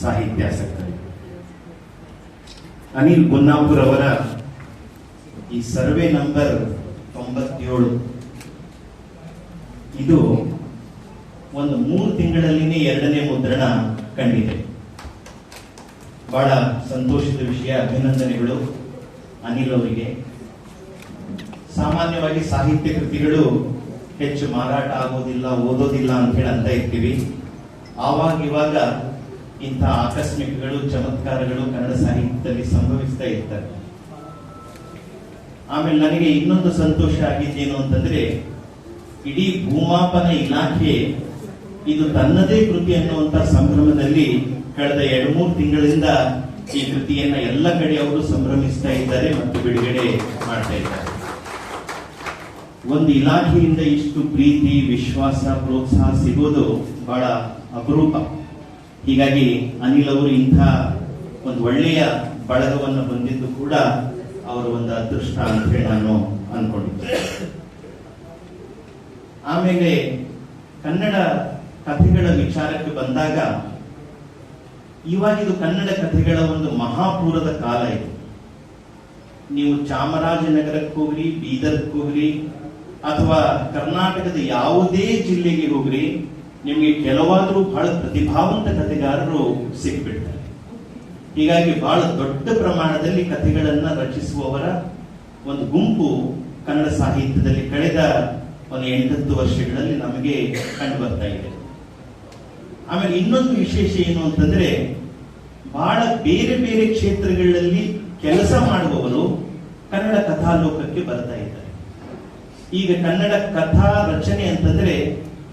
ಸಾಹಿತ್ಯಾಸಕ್ತರು. ಅನಿಲ್ ಬುನ್ನಾಪುರ್ ಅವರ ಈ survey number 97 ಇದು ಒಂದು 3 ತಿಂಗಳಲ್ಲಿನೇ 2ನೇ ಮುದ್ರಣ ಕಂಡಿದೆ. ಬಹಳ ಸಂತೋಷದ ವಿಷಯ. ಅಭಿನಂದನೆಗಳು ಅನಿಲ್ ಅವರಿಗೆ. ಸಾಮಾನ್ಯವಾಗಿ ಸಾಹಿತ್ಯ ಕೃತಿಗಳು ಹೆಚ್ಚು ಮಾರಾಟ ಆಗೋದಿಲ್ಲ, ಓದೋದಿಲ್ಲ ಅಂತ ಹೇಳಿ ಅಂತ ಇರ್ತೀವಿ. ಆವಾಗ ಇವಾಗ ಇಂಥ ಆಕಸ್ಮಿಕಗಳು, ಚಮತ್ಕಾರಗಳು ಕನ್ನಡ ಸಾಹಿತ್ಯದಲ್ಲಿ ಸಂಭವಿಸ್ತಾ ಇರ್ತಾರೆ. ಆಮೇಲೆ ನನಗೆ ಇನ್ನೊಂದು ಸಂತೋಷ ಆಗಿದ್ದೇನು ಅಂತಂದ್ರೆ, ಇಡೀ ಭೂಮಾಪನ ಇಲಾಖೆ ಇದು ತನ್ನದೇ ಕೃತಿ ಅನ್ನುವಂತ ಸಂಭ್ರಮದಲ್ಲಿ ಕಳೆದ 2-3 ತಿಂಗಳಿಂದ ಈ ಕೃತಿಯನ್ನ ಎಲ್ಲ ಕಡೆ ಅವರು ಸಂಭ್ರಮಿಸ್ತಾ ಇದ್ದಾರೆ ಮತ್ತು ಬಿಡುಗಡೆ ಮಾಡ್ತಾ ಇದ್ದಾರೆ. ಒಂದು ಇಲಾಖೆಯಿಂದ ಇಷ್ಟು ಪ್ರೀತಿ, ವಿಶ್ವಾಸ, ಪ್ರೋತ್ಸಾಹ ಸಿಗೋದು ಬಹಳ ಅಪರೂಪ. ಹೀಗಾಗಿ ಅನಿಲ್ ಅವರು ಇಂಥ ಒಂದು ಒಳ್ಳೆಯ ಬಳಗವನ್ನು ಹೊಂದಿದ್ದು ಕೂಡ ಅವರ ಒಂದು ಅದೃಷ್ಟ ಅಂತ ಹೇಳಿ ನಾನು ಅನ್ಕೊಂಡಿದ್ದೆ. ಆಮೇಲೆ ಕನ್ನಡ ಕಥೆಗಳ ವಿಚಾರಕ್ಕೆ ಬಂದಾಗ, ಇವಾಗಿದು ಕನ್ನಡ ಕಥೆಗಳ ಒಂದು ಮಹಾಪೂರದ ಕಾಲ ಇದು. ನೀವು ಚಾಮರಾಜನಗರಕ್ಕೆ ಹೋಗ್ರಿ, ಬೀದರ್ಗೆ ಹೋಗ್ರಿ, ಅಥವಾ ಕರ್ನಾಟಕದ ಯಾವುದೇ ಜಿಲ್ಲೆಗೆ ಹೋಗ್ರಿ, ನಿಮಗೆ ಕೆಲವಾದರೂ ಬಹಳ ಪ್ರತಿಭಾವಂತ ಕಥೆಗಾರರು ಸಿಕ್ಬಿಡ್ತಾರೆ. ಹೀಗಾಗಿ ಬಹಳ ದೊಡ್ಡ ಪ್ರಮಾಣದಲ್ಲಿ ಕಥೆಗಳನ್ನ ರಚಿಸುವವರ ಒಂದು ಗುಂಪು ಕನ್ನಡ ಸಾಹಿತ್ಯದಲ್ಲಿ ಕಳೆದ ಒಂದು 8-10 ವರ್ಷಗಳಲ್ಲಿ ನಮಗೆ ಕಂಡು ಬರ್ತಾ ಇದೆ. ಆಮೇಲೆ ಇನ್ನೊಂದು ವಿಶೇಷ ಏನು ಅಂತಂದ್ರೆ, ಬಹಳ ಬೇರೆ ಬೇರೆ ಕ್ಷೇತ್ರಗಳಲ್ಲಿ ಕೆಲಸ ಮಾಡುವವರು ಕನ್ನಡ ಕಥಾಲೋಕಕ್ಕೆ ಬರ್ತಾ ಇದ್ದಾರೆ. ಈಗ ಕನ್ನಡ ಕಥಾ ರಚನೆ ಅಂತಂದ್ರೆ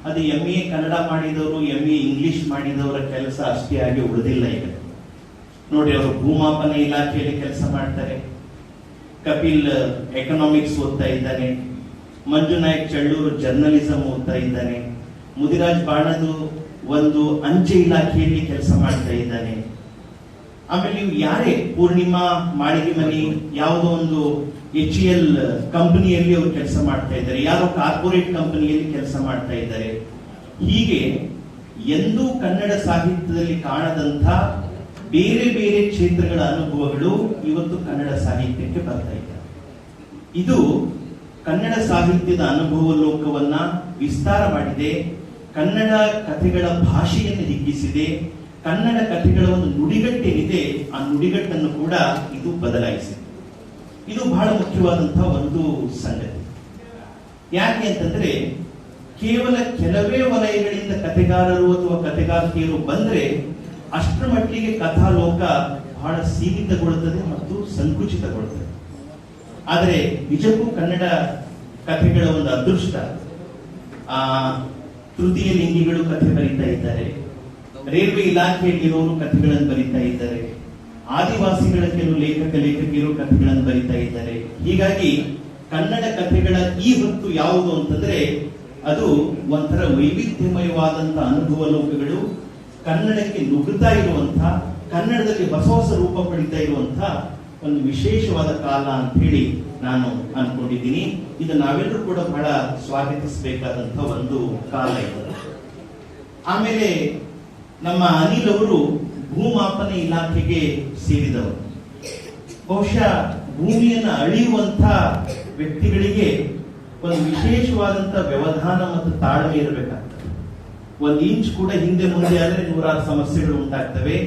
ಅದು MA ಕನ್ನಡ ಮಾಡಿದವರು, MA ಇಂಗ್ಲಿಷ್ ಮಾಡಿದವರ ಕೆಲಸ ಅಷ್ಟೇ ಆಗಿ ಉಳಿದಿಲ್ಲ. ಈಗ ನೋಡಿ, ಅವರು ಭೂಮಾಪನ ಇಲಾಖೆಯಲ್ಲಿ ಕೆಲಸ ಮಾಡ್ತಾರೆ. ಕಪಿಲ್ ಎಕನಾಮಿಕ್ಸ್ ಓದ್ತಾ ಇದ್ದಾನೆ. ಮಂಜು ನಾಯಕ್ ಚಳ್ಳೂರು ಜರ್ನಲಿಸಂ ಓದ್ತಾ ಇದ್ದಾನೆ. ಮುದಿರಾಜ್ ಬಾಣದು ಒಂದು ಅಂಚೆ ಇಲಾಖೆಯಲ್ಲಿ ಕೆಲಸ ಮಾಡ್ತಾ ಇದ್ದಾನೆ. ಆಮೇಲೆ ನೀವು ಯಾರೇ ಪೂರ್ಣಿಮಾ ಮಾಳಿಗೆ ಮನಿ ಯಾವುದೋ ಒಂದು HEL ಕಂಪನಿಯಲ್ಲಿ ಅವರು ಕೆಲಸ ಮಾಡ್ತಾ ಇದ್ದಾರೆ, ಯಾರೋ ಕಾರ್ಪೊರೇಟ್ ಕಂಪನಿಯಲ್ಲಿ ಕೆಲಸ ಮಾಡ್ತಾ ಇದ್ದಾರೆ. ಹೀಗೆ ಎಂದೂ ಕನ್ನಡ ಸಾಹಿತ್ಯದಲ್ಲಿ ಕಾಣದಂತ ಬೇರೆ ಬೇರೆ ಕ್ಷೇತ್ರಗಳ ಅನುಭವಗಳು ಇವತ್ತು ಕನ್ನಡ ಸಾಹಿತ್ಯಕ್ಕೆ ಬರ್ತಾ ಇದ್ದಾರೆ. ಇದು ಕನ್ನಡ ಸಾಹಿತ್ಯದ ಅನುಭವ ಲೋಕವನ್ನ ವಿಸ್ತಾರ ಮಾಡಿದೆ. ಕನ್ನಡ ಕಥೆಗಳ ಭಾಷೆಯನ್ನು ಹಿಗ್ಗಿಸಿದೆ. ಕನ್ನಡ ಕಥೆಗಳ ಒಂದು ನುಡಿಗಟ್ಟೇನಿದೆ, ಆ ನುಡಿಗಟ್ಟನ್ನು ಕೂಡ ಇದು ಬದಲಾಯಿಸಿದೆ. ಇದು ಬಹಳ ಮುಖ್ಯವಾದಂತಹ ಒಂದು ಸಂಗತಿ. ಯಾಕೆ ಅಂತಂದ್ರೆ, ಕೇವಲ ಕೆಲವೇ ವಲಯಗಳಿಂದ ಕಥೆಗಾರರು ಅಥವಾ ಕಥೆಗಾರ್ತಿಯರು ಬಂದ್ರೆ ಅಷ್ಟರ ಮಟ್ಟಿಗೆ ಕಥಾಲೋಕ ಬಹಳ ಸೀಮಿತಗೊಳ್ಳುತ್ತದೆ ಮತ್ತು ಸಂಕುಚಿತಗೊಳ್ಳುತ್ತದೆ. ಆದರೆ ನಿಜಕ್ಕೂ ಕನ್ನಡ ಕಥೆಗಳ ಒಂದು ಅದೃಷ್ಟ, ತೃತೀಯ ಲಿಂಗಿಗಳು ಕಥೆ ಬರೀತಾ ಇದ್ದಾರೆ, ರೈಲ್ವೆ ಇಲಾಖೆಯಲ್ಲಿರೋರು ಕಥೆಗಳನ್ನು ಬರೀತಾ ಇದ್ದಾರೆ, ಆದಿವಾಸಿಗಳ ಕೆಲವು ಲೇಖಕಿಯರು ಕಥೆಗಳನ್ನು ಬರೀತಾ ಇದ್ದಾರೆ. ಹೀಗಾಗಿ ಕನ್ನಡ ಕಥೆಗಳ ಈ ಹೊತ್ತು ಯಾವುದು ಅಂತಂದ್ರೆ, ಅದು ಒಂಥರ ವೈವಿಧ್ಯಮಯವಾದಂತಹ ಅನುಭವ ಲೋಕಗಳು, ಕನ್ನಡಕ್ಕೆ ನುಗ್ಗುತ್ತಾ ಇರುವಂತಹ, ಕನ್ನಡದಲ್ಲಿ ಹೊಸ ಹೊಸ ರೂಪ ಪಡಿತಾ ಇರುವಂತಹ ಒಂದು ವಿಶೇಷವಾದ ಕಾಲ ಅಂತ ಹೇಳಿ ನಾನು ಅನ್ಕೊಂಡಿದ್ದೀನಿ. ಇದು ನಾವೆಲ್ಲರೂ ಕೂಡ ಬಹಳ ಸ್ವಾಗತಿಸಬೇಕಾದಂತಹ ಒಂದು ಕಾಲ ಇದು. ಆಮೇಲೆ ನಮ್ಮ ಅನಿಲ್ ಅವರು ಭೂಮಾಪನ ಇಲಾಖೆಗೆ ಸೇರಿದವರು. ಬಹುಶಃ ಭೂಮಿಯನ್ನು ಅಳಿಯುವಂತ ವ್ಯಕ್ತಿಗಳಿಗೆ ಒಂದು ವಿಶೇಷವಾದಂತಹ ವ್ಯವಧಾನ ಮತ್ತು ತಾಳ್ಮೆ ಇರಬೇಕಾಗ್ತದೆ. 1 ಇಂಚ್ ಕೂಡ ಹಿಂದೆ ಮುಂದೆ ಆದ್ರೆ 100 ಸಮಸ್ಯೆಗಳು ಉಂಟಾಗ್ತವೆ.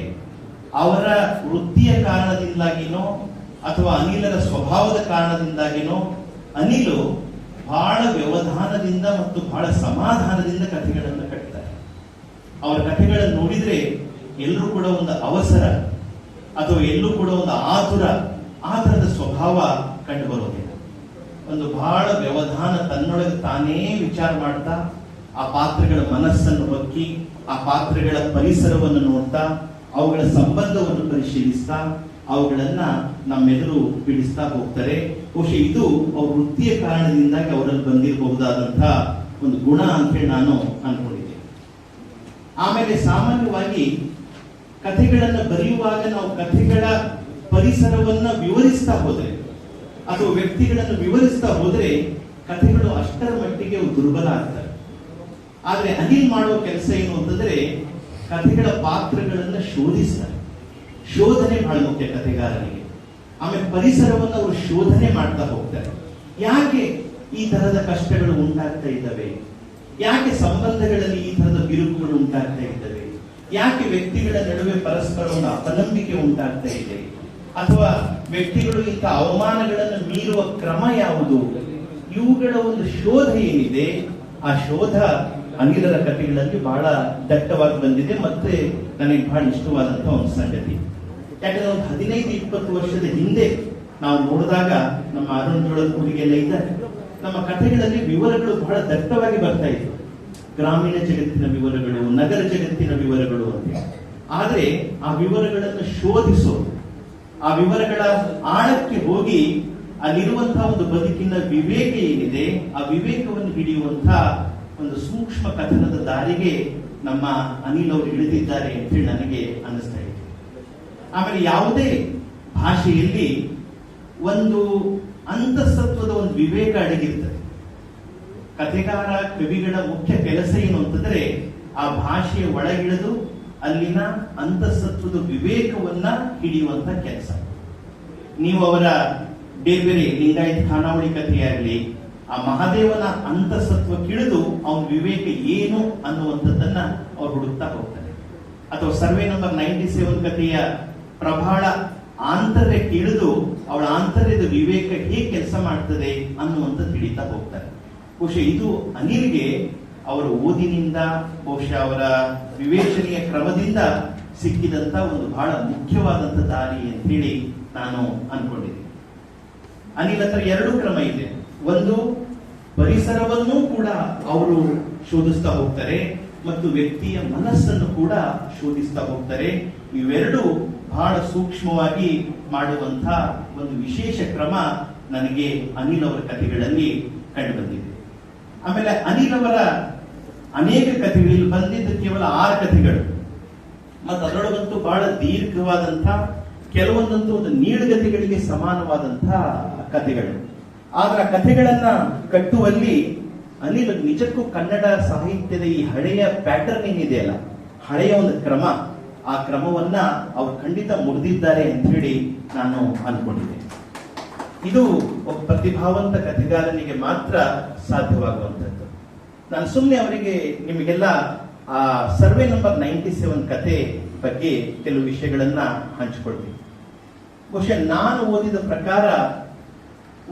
ಅವರ ವೃತ್ತಿಯ ಕಾರಣದಿಂದಾಗಿನೋ ಅಥವಾ ಅನಿಲರ ಸ್ವಭಾವದ ಕಾರಣದಿಂದಾಗಿನೋ ಅನಿಲು ಬಹಳ ವ್ಯವಧಾನದಿಂದ ಮತ್ತು ಬಹಳ ಸಮಾಧಾನದಿಂದ ಕಥೆಗಳನ್ನು ಕಟ್ತಾರೆ. ಅವರ ಕಥೆಗಳನ್ನು ನೋಡಿದ್ರೆ ಎಲ್ಲರೂ ಕೂಡ ಒಂದು ಅವಸರ ಅಥವಾ ಎಲ್ಲೂ ಕೂಡ ಒಂದು ಆತುರ, ಆ ತರದ ಸ್ವಭಾವ ಕಂಡು ಬರೋದಿಲ್ಲ. ಒಂದು ಬಹಳ ವ್ಯವಧಾನ, ತನ್ನೊಳಗೆ ತಾನೇ ವಿಚಾರ ಮಾಡ್ತಾ, ಆ ಪಾತ್ರಗಳ ಮನಸ್ಸನ್ನು ಹೊಕ್ಕಿ, ಆ ಪಾತ್ರಗಳ ಪರಿಸರವನ್ನು ನೋಡ್ತಾ, ಅವುಗಳ ಸಂಬಂಧವನ್ನು ಪರಿಶೀಲಿಸ್ತಾ, ಅವುಗಳನ್ನ ನಮ್ಮೆದುರು ಬಿಡಿಸ್ತಾ ಹೋಗ್ತಾರೆ. ಬಹುಶಃ ಇದು ಅವ್ರ ವೃತ್ತಿಯ ಕಾರಣದಿಂದಾಗಿ ಅವರಲ್ಲಿ ಬಂದಿರಬಹುದಾದಂತಹ ಒಂದು ಗುಣ ಅಂತ ಹೇಳಿ ನಾನು ಅನ್ಕೊಂಡಿದ್ದೆ. ಆಮೇಲೆ ಸಾಮಾನ್ಯವಾಗಿ ಕಥೆಗಳನ್ನ ಬರೆಯುವಾಗ ನಾವು ಕಥೆಗಳ ಪರಿಸರವನ್ನ ವಿವರಿಸ್ತಾ ಹೋದ್ರೆ ಅಥವಾ ವ್ಯಕ್ತಿಗಳನ್ನು ವಿವರಿಸ್ತಾ ಹೋದ್ರೆ ಕಥೆಗಳು ಅಷ್ಟರ ಮಟ್ಟಿಗೆ ದುರ್ಬಲ ಆಗ್ತವೆ. ಆದ್ರೆ ಅನಿಲ್ ಮಾಡುವ ಕೆಲಸ ಏನು ಅಂತಂದ್ರೆ, ಕಥೆಗಳ ಪಾತ್ರಗಳನ್ನು ಶೋಧಿಸ್ತಾರೆ. ಶೋಧನೆ ಬಹಳ ಮುಖ್ಯ ಕಥೆಗಾರನಿಗೆ. ಆಮೇಲೆ ಪರಿಸರವನ್ನು ಅವರು ಶೋಧನೆ ಮಾಡ್ತಾ ಹೋಗ್ತಾರೆ. ಯಾಕೆ ಈ ತರಹದ ಕಷ್ಟಗಳು ಉಂಟಾಗ್ತಾ ಇದ್ದಾವೆ, ಯಾಕೆ ಸಂಬಂಧಗಳಲ್ಲಿ ಈ ತರಹದ ಬಿರುಕುಗಳು ಉಂಟಾಗ್ತಾ ಇದ್ದಾವೆ, ಯಾಕೆ ವ್ಯಕ್ತಿಗಳ ನಡುವೆ ಪರಸ್ಪರ ಒಂದು ಅಪನಂಬಿಕೆ ಉಂಟಾಗ್ತಾ ಇದೆ, ಅಥವಾ ವ್ಯಕ್ತಿಗಳು ಇಂಥ ಅವಮಾನಗಳನ್ನು ಮೀರುವ ಕ್ರಮ ಯಾವುದು, ಇವುಗಳ ಒಂದು ಶೋಧ ಏನಿದೆ, ಆ ಶೋಧ ಅನಿಲರ ಕಥೆಗಳಲ್ಲಿ ಬಹಳ ದಟ್ಟವಾಗಿ ಬಂದಿದೆ. ಮತ್ತೆ ನನಗೆ ಬಹಳ ಇಷ್ಟವಾದಂತಹ ಒಂದು ಸಂಗತಿ, ಯಾಕಂದ್ರೆ ಒಂದು 15-20 ವರ್ಷದ ಹಿಂದೆ ನಾವು ನೋಡಿದಾಗ ನಮ್ಮ ಅರುಣ್ ಜೋಳದೂರಿಗೆಲ್ಲ ಇದ್ದಾರೆ, ನಮ್ಮ ಕಥೆಗಳಲ್ಲಿ ವಿವರಗಳು ಬಹಳ ದಟ್ಟವಾಗಿ ಬರ್ತಾ ಇತ್ತು. ಗ್ರಾಮೀಣ ಜಗತ್ತಿನ ವಿವರಗಳು, ನಗರ ಜಗತ್ತಿನ ವಿವರಗಳು ಅಂತ. ಆದ್ರೆ ಆ ವಿವರಗಳನ್ನು ಶೋಧಿಸೋದು, ಆ ವಿವರಗಳ ಆಳಕ್ಕೆ ಹೋಗಿ ಅಲ್ಲಿರುವಂತಹ ಒಂದು ಬದುಕಿನ ವಿವೇಕ ಏನಿದೆ, ಆ ವಿವೇಕವನ್ನು ಹಿಡಿಯುವಂತಹ ಒಂದು ಸೂಕ್ಷ್ಮ ಕಥನದ ದಾರಿಗೆ ನಮ್ಮ ಅನಿಲ್ ಅವರು ಇಳಿದಿದ್ದಾರೆ ಅಂತ ಹೇಳಿ ನನಗೆ ಅನಿಸ್ತಾ ಇದೆ. ಆಮೇಲೆ ಯಾವುದೇ ಭಾಷೆಯಲ್ಲಿ ಒಂದು ಅಂತಸತ್ವದ ಒಂದು ವಿವೇಕ ಅಡಗಿರ್ತದೆ. ಕಥೆಗಾರ ಕವಿಗಳ ಮುಖ್ಯ ಕೆಲಸ ಏನು ಅಂತಂದ್ರೆ ಆ ಭಾಷೆಯ ಒಳಗಿಳಿದು ಅಲ್ಲಿನ ಅಂತಸತ್ವದ ವಿವೇಕವನ್ನ ಹಿಡಿಯುವಂತ ಕೆಲಸ. ನೀವು ಅವರ ಬೇರೆ ಬೇರೆ ಲಿಂಗಾಯತ್ ಖಾನಾವಳಿ ಕಥೆಯಾಗಲಿ, ಆ ಮಹಾದೇವನ ಅಂತಸತ್ವ ಕಿಳಿದು ಅವನ ವಿವೇಕ ಏನು ಅನ್ನುವಂಥದ್ದನ್ನ ಅವ್ರು ಹುಡುಕ್ತಾ ಹೋಗ್ತಾರೆ. ಅಥವಾ ಸರ್ವೆ ನಂಬರ್ 97 ಕಥೆಯ ಪ್ರಭಾಳ ಆಂತರ್ಯಕ್ಕೆ ಇಳಿದು ಅವಳ ಆಂತರ್ಯದ ವಿವೇಕ ಹೇಗೆ ಕೆಲಸ ಮಾಡ್ತದೆ ಅನ್ನುವಂಥ ತಿಳಿತಾ ಹೋಗ್ತಾರೆ. ಬಹುಶಃ ಇದು ಅನಿಲ್ಗೆ ಅವರ ಓದಿನಿಂದ, ಬಹುಶಃ ಅವರ ವಿವೇಚನೆಯ ಕ್ರಮದಿಂದ ಸಿಕ್ಕಿದಂತ ಒಂದು ಬಹಳ ಮುಖ್ಯವಾದಂತ ದಾರಿ ಅಂತ ಹೇಳಿ ನಾನು ಅನ್ಕೊಂಡಿದ್ದೀನಿ. ಅನಿಲ್ ಹತ್ರ 2 ಕ್ರಮ ಇದೆ. ಒಂದು, ಪರಿಸರವನ್ನು ಕೂಡ ಅವರು ಶೋಧಿಸ್ತಾ ಹೋಗ್ತಾರೆ ಮತ್ತು ವ್ಯಕ್ತಿಯ ಮನಸ್ಸನ್ನು ಕೂಡ ಶೋಧಿಸ್ತಾ ಹೋಗ್ತಾರೆ. ಇವೆರಡು ಬಹಳ ಸೂಕ್ಷ್ಮವಾಗಿ ಮಾಡುವಂತಹ ಒಂದು ವಿಶೇಷ ಕ್ರಮ ನನಗೆ ಅನಿಲ್ ಅವರ ಕಥೆಗಳಲ್ಲಿ ಕಂಡು ಬಂದಿದೆ. ಆಮೇಲೆ ಅನಿಲ್ ಅವರ ಅನೇಕ ಕಥೆಗಳಲ್ಲಿ ಬಂದಿದ್ದು ಕೇವಲ 6 ಕಥೆಗಳು, ಮತ್ತು ಅದರೊಳಗಂತೂ ಬಹಳ ದೀರ್ಘವಾದಂತಹ, ಕೆಲವೊಂದಂತೂ ಒಂದು ನೀಳ್ಗತೆಗಳಿಗೆ ಸಮಾನವಾದಂತಹ ಕಥೆಗಳು. ಆದ್ರೆ ಆ ಕಥೆಗಳನ್ನ ಕಟ್ಟುವಲ್ಲಿ ಅನಿಲ್ ನಿಜಕ್ಕೂ ಕನ್ನಡ ಸಾಹಿತ್ಯದ ಈ ಹಳೆಯ ಪ್ಯಾಟರ್ನ್ ಏನಿದೆಯಲ್ಲ, ಹಳೆಯ ಒಂದು ಕ್ರಮ, ಆ ಕ್ರಮವನ್ನ ಅವರು ಖಂಡಿತ ಮುರಿದಿದ್ದಾರೆ ಅಂತ ಹೇಳಿ ನಾನು ಅನ್ಕೊಂಡಿದ್ದೆ. ಇದು ಒಬ್ಬ ಪ್ರತಿಭಾವಂತ ಕಥೆಗಾರನಿಗೆ ಮಾತ್ರ ಸಾಧ್ಯವಾಗುವಂಥದ್ದು. ನಾನು ಸುಮ್ಮನೆ ಅವರಿಗೆ ನಿಮಗೆಲ್ಲ ಆ ಸರ್ವೆ ನಂಬರ್ 97 ಕತೆ ಬಗ್ಗೆ ಕೆಲವು ವಿಷಯಗಳನ್ನ ಹಂಚಿಕೊಳ್ತೀನಿ. ಬಹುಶಃ ನಾನು ಓದಿದ ಪ್ರಕಾರ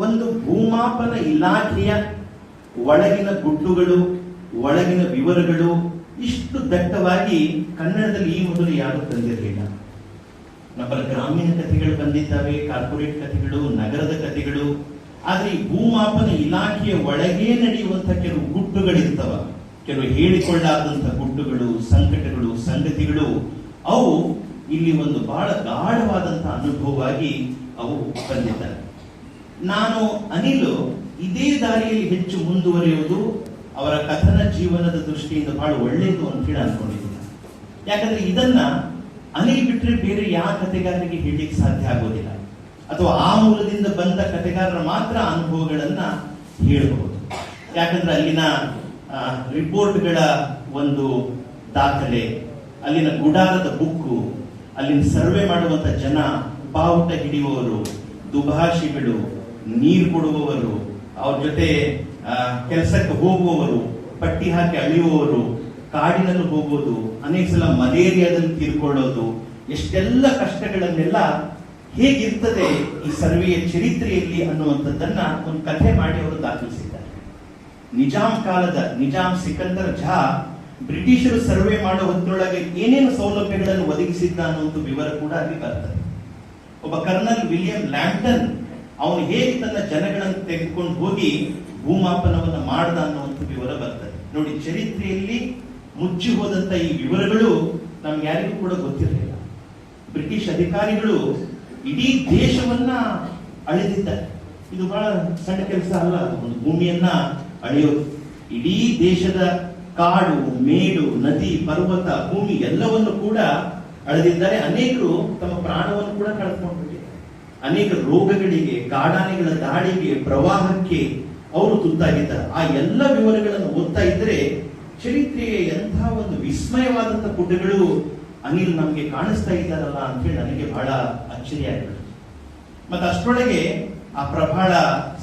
ಒಂದು ಭೂಮಾಪನ ಇಲಾಖೆಯ ಒಳಗಿನ ಗುಟ್ಟುಗಳು, ಒಳಗಿನ ವಿವರಗಳು ಇಷ್ಟು ದಟ್ಟವಾಗಿ ಕನ್ನಡದಲ್ಲಿ ಈ ಮೊದಲು ಯಾರು ತಂದಿರಲಿಲ್ಲ. ನಮ್ಮ ಗ್ರಾಮೀಣ ಕಥೆಗಳು ಬಂದಿದ್ದಾವೆ, ಕಾರ್ಪೊರೇಟ್ ಕಥೆಗಳು, ನಗರದ ಕಥೆಗಳು. ಆದ್ರೆ ಈ ಭೂಮಾಪನ ಇಲಾಖೆಯ ಒಳಗೆ ನಡೆಯುವಂತಹ ಕೆಲವು ಗುಟ್ಟುಗಳಿರ್ತವ, ಕೆಲವು ಹೇಳಿಕೊಳ್ಳಾದಂತಹ ಗುಟ್ಟುಗಳು, ಸಂಕಟಗಳು, ಸಂಗತಿಗಳು, ಅವು ಇಲ್ಲಿ ಒಂದು ಬಹಳ ಗಾಢವಾದಂತಹ ಅನುಭವವಾಗಿ ಅವು ಬಂದಿದ್ದಾರೆ. ನಾನು ಅನಿಲ್ ಇದೇ ದಾರಿಯಲ್ಲಿ ಹೆಚ್ಚು ಮುಂದುವರಿಯುವುದು ಅವರ ಕಥನ ಜೀವನದ ದೃಷ್ಟಿಯಿಂದ ಬಹಳ ಒಳ್ಳೆಯದು ಅಂತ ಹೇಳಿ ಅನ್ಕೊಂಡಿದ್ದೀನಿ. ಯಾಕಂದ್ರೆ ಇದನ್ನ ಅನಿಲ್ ಬಿಟ್ಟರೆ ಬೇರೆ ಯಾವ ಕಥೆಗಾರರಿಗೆ ಹೇಳಲಿಕ್ಕೆ ಸಾಧ್ಯ ಆಗೋದಿಲ್ಲ, ಅಥವಾ ಆ ಮೂಲದಿಂದ ಬಂದ ಕಥೆಗಾರರ ಮಾತ್ರ ಅನುಭವಗಳನ್ನ ಹೇಳಬಹುದು. ಯಾಕಂದ್ರೆ ಅಲ್ಲಿನ ರಿಪೋರ್ಟ್ಗಳ ಒಂದು ದಾಖಲೆ, ಅಲ್ಲಿನ ಗುಡಾರದ ಬುಕ್ಕು, ಅಲ್ಲಿನ ಸರ್ವೆ ಮಾಡುವಂತ ಜನ, ಬಾವುಟ ಹಿಡಿಯುವವರು, ದುಭಾಷಿಗಳು, ನೀರು ಕೊಡುವವರು, ಅವ್ರ ಜೊತೆ ಕೆಲಸಕ್ಕೆ ಹೋಗುವವರು, ಪಟ್ಟಿ ಹಾಕಿ ಅಳಿಯುವವರು, ಕಾಡಿನಲ್ಲಿ ಹೋಗೋದು, ಅನೇಕ ಸಲ ಮಲೇರಿಯಾದಲ್ಲಿ ತೀರ್ಕೊಳ್ಳೋದು, ಎಷ್ಟೆಲ್ಲ ಕಷ್ಟಗಳನ್ನೆಲ್ಲ ಹೇಗಿರ್ತದೆ ಈ ಸರ್ವೆಯ ಚರಿತ್ರೆಯಲ್ಲಿ ಅನ್ನುವಂಥದ್ದನ್ನ ಒಂದು ಕಥೆ ಮಾಡಿ ಅವರು ದಾಖಲಿಸಿದ್ದಾರೆ. ನಿಜಾಂ ಕಾಲದ ನಿಜಾಂ ಸಿಕಂದರ್ ಝಾ ಬ್ರಿಟಿಷರು ಸರ್ವೆ ಮಾಡೋ ಹೊತ್ತರೊಳಗೆ ಏನೇನು ಸೌಲಭ್ಯಗಳನ್ನು ಒದಗಿಸಿದ್ದ ಅನ್ನುವಂಥ ವಿವರ ಕೂಡ ಅಲ್ಲಿ ಬರ್ತದೆ. ಒಬ್ಬ ಕರ್ನಲ್ ವಿಲಿಯಂ ಲ್ಯಾಂಪ್ಟನ್ ಅವನು ಹೇಗೆ ತನ್ನ ಜನಗಳನ್ನು ತೆಗೆದುಕೊಂಡು ಹೋಗಿ ಭೂಮಾಪನವನ್ನು ಮಾಡ್ದ ಅನ್ನುವಂಥ ವಿವರ ಬರ್ತದೆ. ನೋಡಿ, ಚರಿತ್ರೆಯಲ್ಲಿ ಮುಚ್ಚಿ ಹೋದಂತ ಈ ವಿವರಗಳು ನಮ್ಗೆ ಯಾರಿಗೂ ಕೂಡ ಗೊತ್ತಿರಲಿಲ್ಲ. ಬ್ರಿಟಿಷ್ ಅಧಿಕಾರಿಗಳು ಇಡೀ ದೇಶವನ್ನ ಅಳೆದಿದ್ದಾರೆ. ಇದು ಬಹಳ ಸಣ್ಣ ಕೆಲಸ ಅಲ್ಲ, ಒಂದು ಭೂಮಿಯನ್ನ ಅಳೆಯೋದು. ಇಡೀ ದೇಶದ ಕಾಡು, ಮೇಡು, ನದಿ, ಪರ್ವತ, ಭೂಮಿ ಎಲ್ಲವನ್ನು ಕೂಡ ಅಳೆದಿದ್ದಾರೆ. ಅನೇಕರು ತಮ್ಮ ಪ್ರಾಣವನ್ನು ಕೂಡ ಕಳೆದುಕೊಂಡಿದ್ದಾರೆ. ಅನೇಕ ರೋಗಗಳಿಗೆ, ಕಾಡಾನೆಗಳ ದಾಳಿಗೆ, ಪ್ರವಾಹಕ್ಕೆ ಅವರು ತುತ್ತಾಗಿದ್ದಾರೆ. ಆ ಎಲ್ಲ ವಿವರಗಳನ್ನು ಓದ್ತಾ ಇದ್ರೆ ಚರಿತ್ರೆಯ ಎಂಥ ಒಂದು ವಿಸ್ಮಯವಾದಂತಹ ಪುಟಗಳು ಅನಿಲ್ ನಮಗೆ ಕಾಣಿಸ್ತಾ ಇದ್ದಾರಲ್ಲ ಅಂತ ಹೇಳಿ ನನಗೆ ಬಹಳ ಅಚ್ಚರಿ ಆಗಿಬಿಡ್ತು. ಮತ್ತೆ ಅಷ್ಟರೊಳಗೆ ಆ ಪ್ರಬಲ